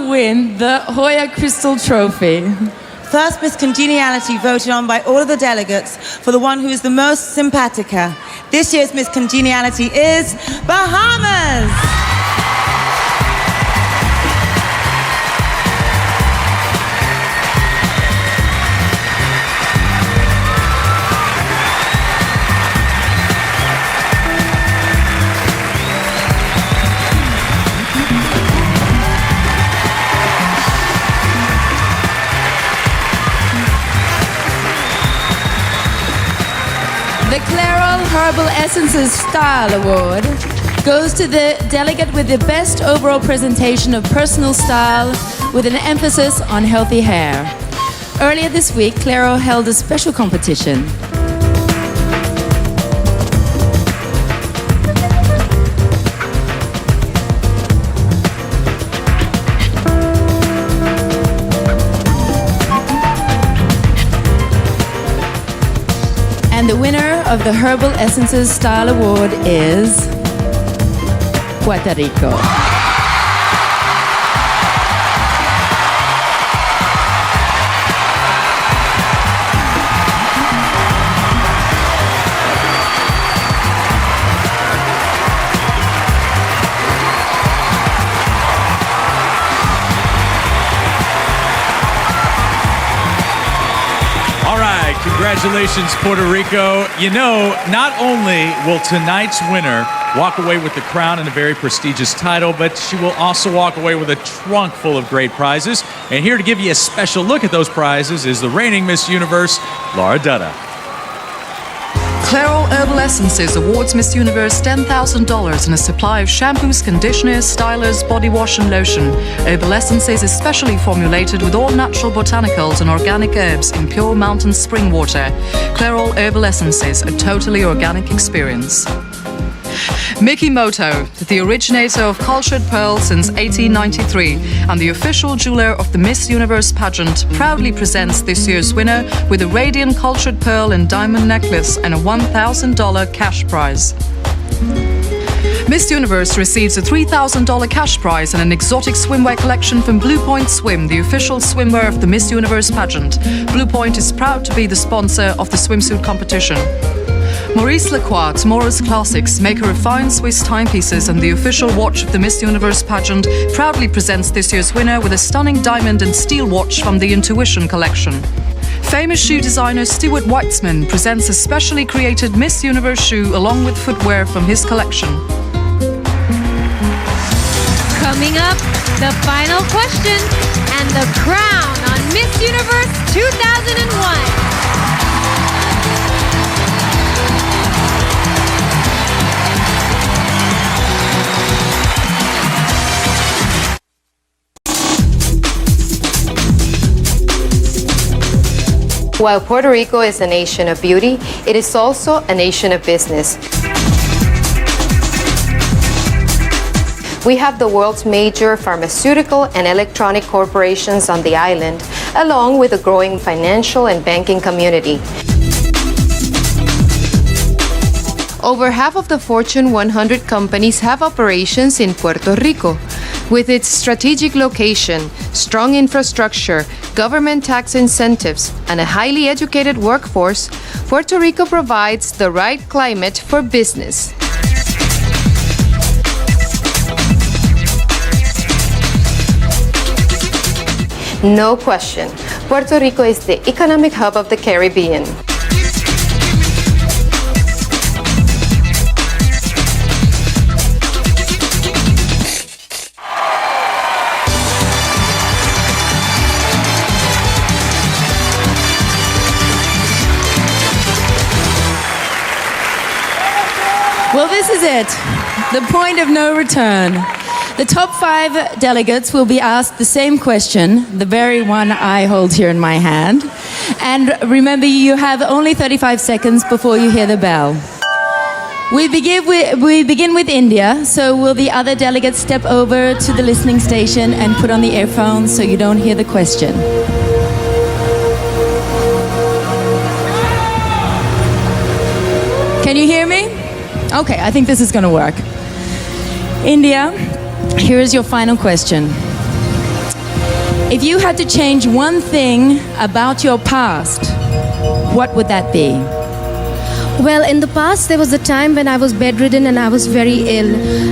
win the Hoya Crystal Trophy. First, Miss Congeniality voted on by all of the delegates for the one who is the most simpatica. This year's Miss Congeniality is Bahamas. The Clairol Herbal Essences Style Award goes to the delegate with the best overall presentation of personal style with an emphasis on healthy hair. Earlier this week, Clairol held a special competition. And the winner of the Herbal Essences Style Award is Puerto Rico. Congratulations, Puerto Rico. You know, not only will tonight's winner walk away with the crown and a very prestigious title, but she will also walk away with a trunk full of great prizes. And here to give you a special look at those prizes is the reigning Miss Universe, Laura Dutta. Clairol Herbal Essences awards Miss Universe $10,000 and a supply of shampoos, conditioners, stylers, body wash and lotion. Herbal Essences is specially formulated with all natural botanicals and organic herbs in pure mountain spring water. Clairol Herbal Essences, a totally organic experience. Miki Moto, the originator of cultured pearls since 1893 and the official jeweler of the Miss Universe pageant, proudly presents this year's winner with a radiant cultured pearl and diamond necklace and a $1,000 cash prize. Miss Universe receives a $3,000 cash prize and an exotic swimwear collection from Blue Point Swim, the official swimwear of the Miss Universe pageant. Blue Point is proud to be the sponsor of the swimsuit competition. Maurice Lacroix, Tomorrow's Classics, maker of fine Swiss timepieces and the official watch of the Miss Universe pageant, proudly presents this year's winner with a stunning diamond and steel watch from the Intuition collection. Famous shoe designer Stuart Weitzman presents a specially created Miss Universe shoe along with footwear from his collection. Coming up, the final question and the crown on Miss Universe 2001. While Puerto Rico is a nation of beauty, it is also a nation of business. We have the world's major pharmaceutical and electronic corporations on the island, along with a growing financial and banking community. Over half of the Fortune 100 companies have operations in Puerto Rico. With its strategic location, strong infrastructure, government tax incentives, and a highly educated workforce, Puerto Rico provides the right climate for business. No question, Puerto Rico is the economic hub of the Caribbean. Well, this is it, the point of no return. The top 5 delegates will be asked the same question, the very one I hold here in my hand. And remember, you have only 35 seconds before you hear the bell. We begin with India, so will the other delegates step over to the listening station and put on the earphones so you don't hear the question? Can you hear me? Okay, I think this is going to work. India, here is your final question. If you had to change one thing about your past, what would that be? Well, in the past, there was a time when I was bedridden and I was very ill.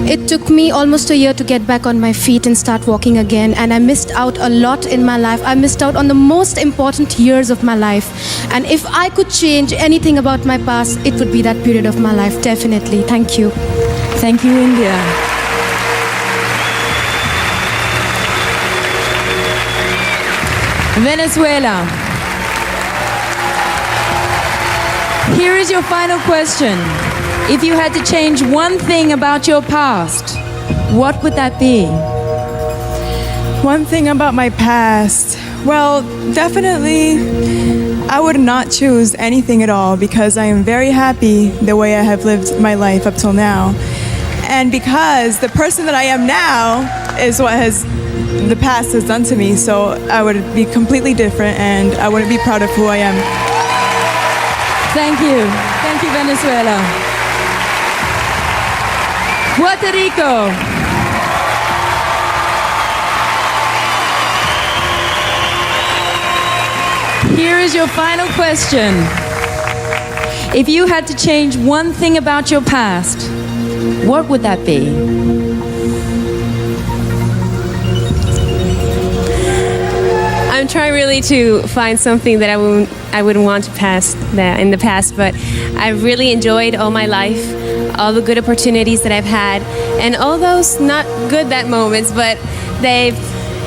It took me almost a year to get back on my feet and start walking again, and I missed out a lot in my life. I missed out on the most important years of my life. And if I could change anything about my past, it would be that period of my life, definitely. Thank you. Thank you, India. Venezuela. Here is your final question. If you had to change one thing about your past, what would that be? One thing about my past, well, definitely I would not choose anything at all because I am very happy the way I have lived my life up till now. And because the person that I am now is what the past has done to me, so I would be completely different and I wouldn't be proud of who I am. Thank you. Thank you, Venezuela. Puerto Rico. Here is your final question. If you had to change one thing about your past, what would that be? I'm trying really to find something that I wouldn't want to pass that in the past, but I've really enjoyed all my life, all the good opportunities that I've had, and all those not good that moments, but they've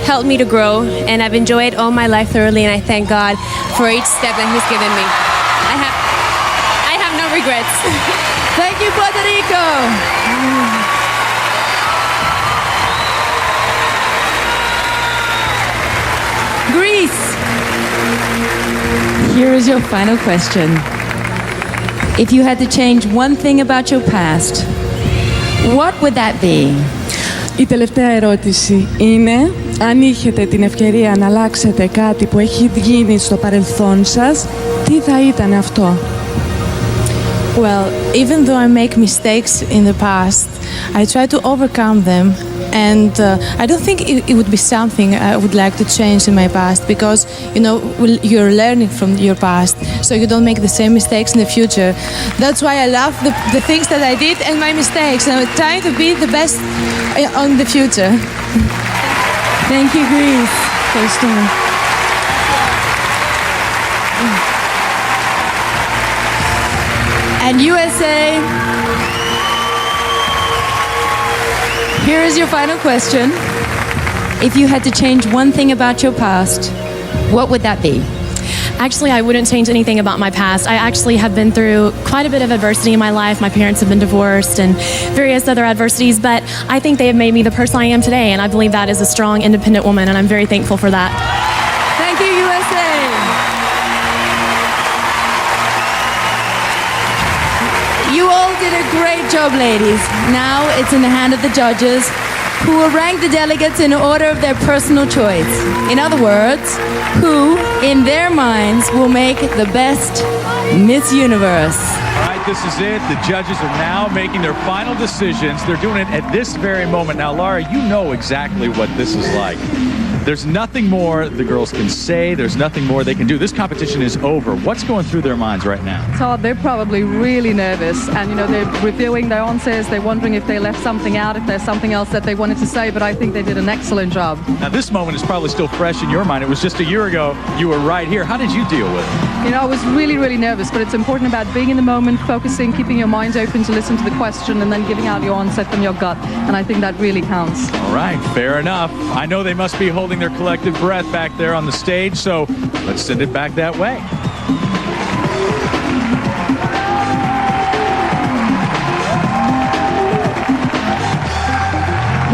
helped me to grow, and I've enjoyed all my life thoroughly, and I thank God for each step that He's given me. I have no regrets. Thank you, Puerto Rico. Greece. Here is your final question. If you had to change one thing about your past, what would that be? Η τελευταία ερώτηση είναι αν είχετε την ευκαιρία να αλλάξετε κάτι που έχει γίνει στο παρελθόν σας, τι θα ήταν αυτό? Well, even though I make mistakes in the past, I try to overcome them. And I don't think it would be something I would like to change in my past because, you know, you're learning from your past, so you don't make the same mistakes in the future. That's why I love the things that I did and my mistakes. And I'm trying to be the best on the future. Thank you, Greece. And USA. Here is your final question. If you had to change one thing about your past, what would that be? Actually, I wouldn't change anything about my past. I actually have been through quite a bit of adversity in my life. My parents have been divorced and various other adversities, but I think they have made me the person I am today, and I believe that is a strong, independent woman, and I'm very thankful for that. Thank you, USA. You all did a great job, ladies. Now it's in the hand of the judges, who will rank the delegates in order of their personal choice. In other words, who, in their minds, will make the best Miss Universe. All right, this is it. The judges are now making their final decisions. They're doing it at this very moment. Now, Laura, you know exactly what this is like. There's nothing more the girls can say. There's nothing more they can do. This competition is over. What's going through their minds right now? So they're probably really nervous, and they're reviewing their answers. They're wondering if they left something out, if there's something else that they wanted to say, but I think they did an excellent job. Now this moment is probably still fresh in your mind. It was just a year ago you were right here. How did you deal with it? I was really, really nervous, but it's important about being in the moment, focusing, keeping your mind open to listen to the question, and then giving out your answer from your gut, and I think that really counts. All right, fair enough. I know they must be holding their collective breath back there on the stage, so let's send it back that way.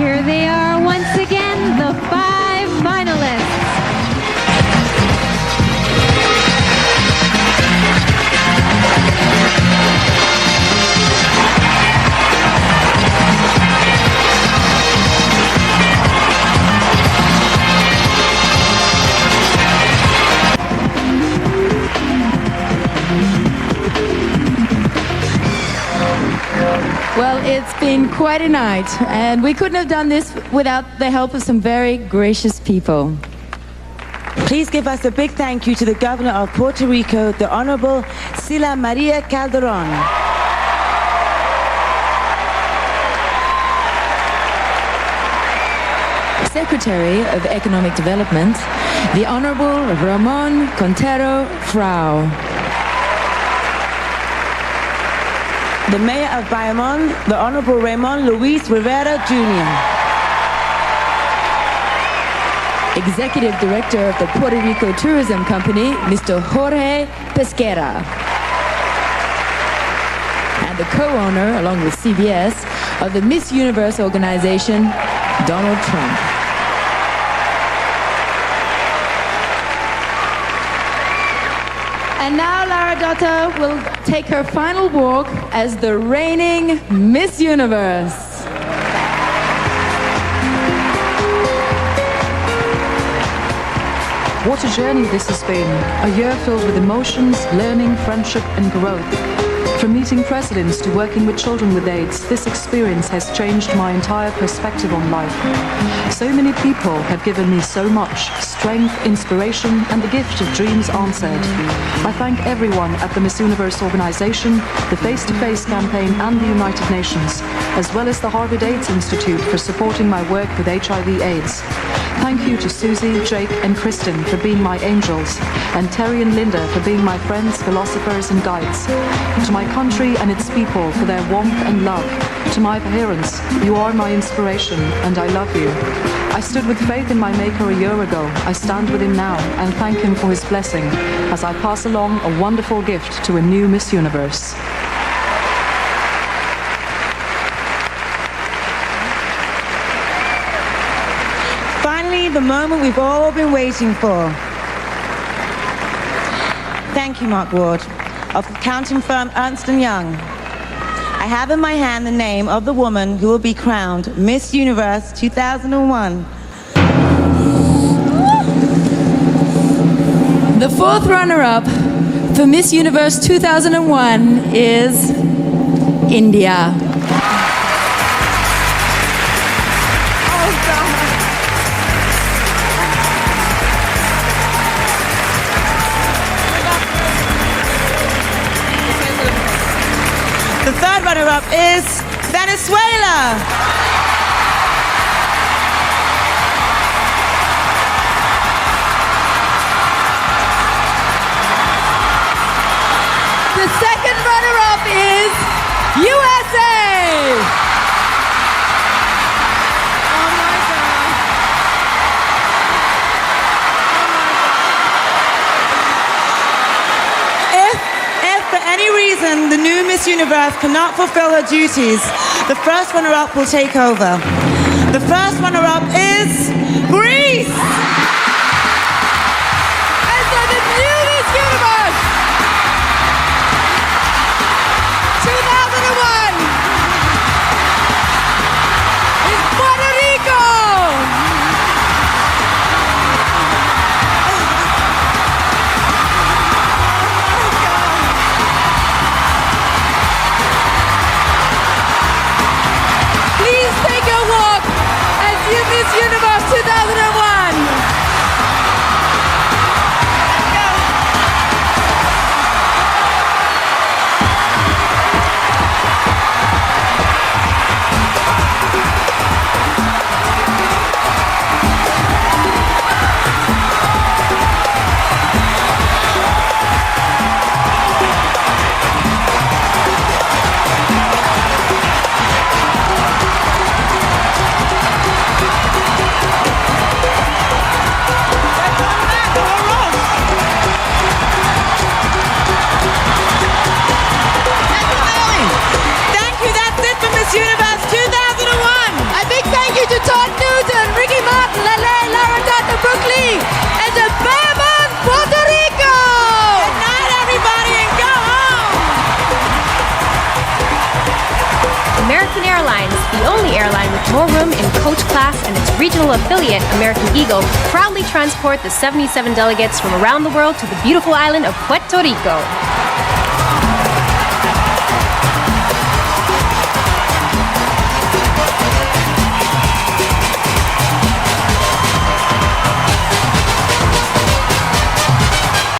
Here they are once again, the 5 finalists. Well, it's been quite a night, and we couldn't have done this without the help of some very gracious people. Please give us a big thank you to the Governor of Puerto Rico, the Honorable Sila Maria Calderon. Secretary of Economic Development, the Honorable Ramon Contero Frau. The Mayor of Bayamon, the Honorable Ramon Luis Rivera Jr. Executive Director of the Puerto Rico Tourism Company, Mr. Jorge Pesquera. And the co-owner, along with CBS, of the Miss Universe organization, Donald Trump. And now Lara Dotto will take her final walk as the reigning Miss Universe. What a journey this has been. A year filled with emotions, learning, friendship, and growth. From meeting presidents to working with children with AIDS, this experience has changed my entire perspective on life. So many people have given me so much, strength, inspiration, and the gift of dreams answered. I thank everyone at the Miss Universe organization, the Face-to-Face campaign, and the United Nations, as well as the Harvard AIDS Institute for supporting my work with HIV/AIDS. Thank you to Susie, Jake, and Kristen for being my angels, and Terry and Linda for being my friends, philosophers, and guides. To my country and its people for their warmth and love. To my parents, you are my inspiration, and I love you. I stood with faith in my Maker a year ago. I stand with him now and thank him for his blessing as I pass along a wonderful gift to a new Miss Universe. Finally, the moment we've all been waiting for. Thank you, Mark Ward, of the accounting firm Ernst & Young. I have in my hand the name of the woman who will be crowned Miss Universe 2001. The fourth runner-up for Miss Universe 2001 is India. The third runner-up is Venezuela. The second runner-up is USA. If for any reason the new Miss Universe cannot fulfill her duties, the first runner-up will take over. The first runner-up is Greece. And so the new Miss Universe 2001 is Puerto Rico. Please take a walk as you Miss Universe 2001. American Airlines, the only airline with more room in coach class, and its regional affiliate, American Eagle, proudly transport the 77 delegates from around the world to the beautiful island of Puerto Rico.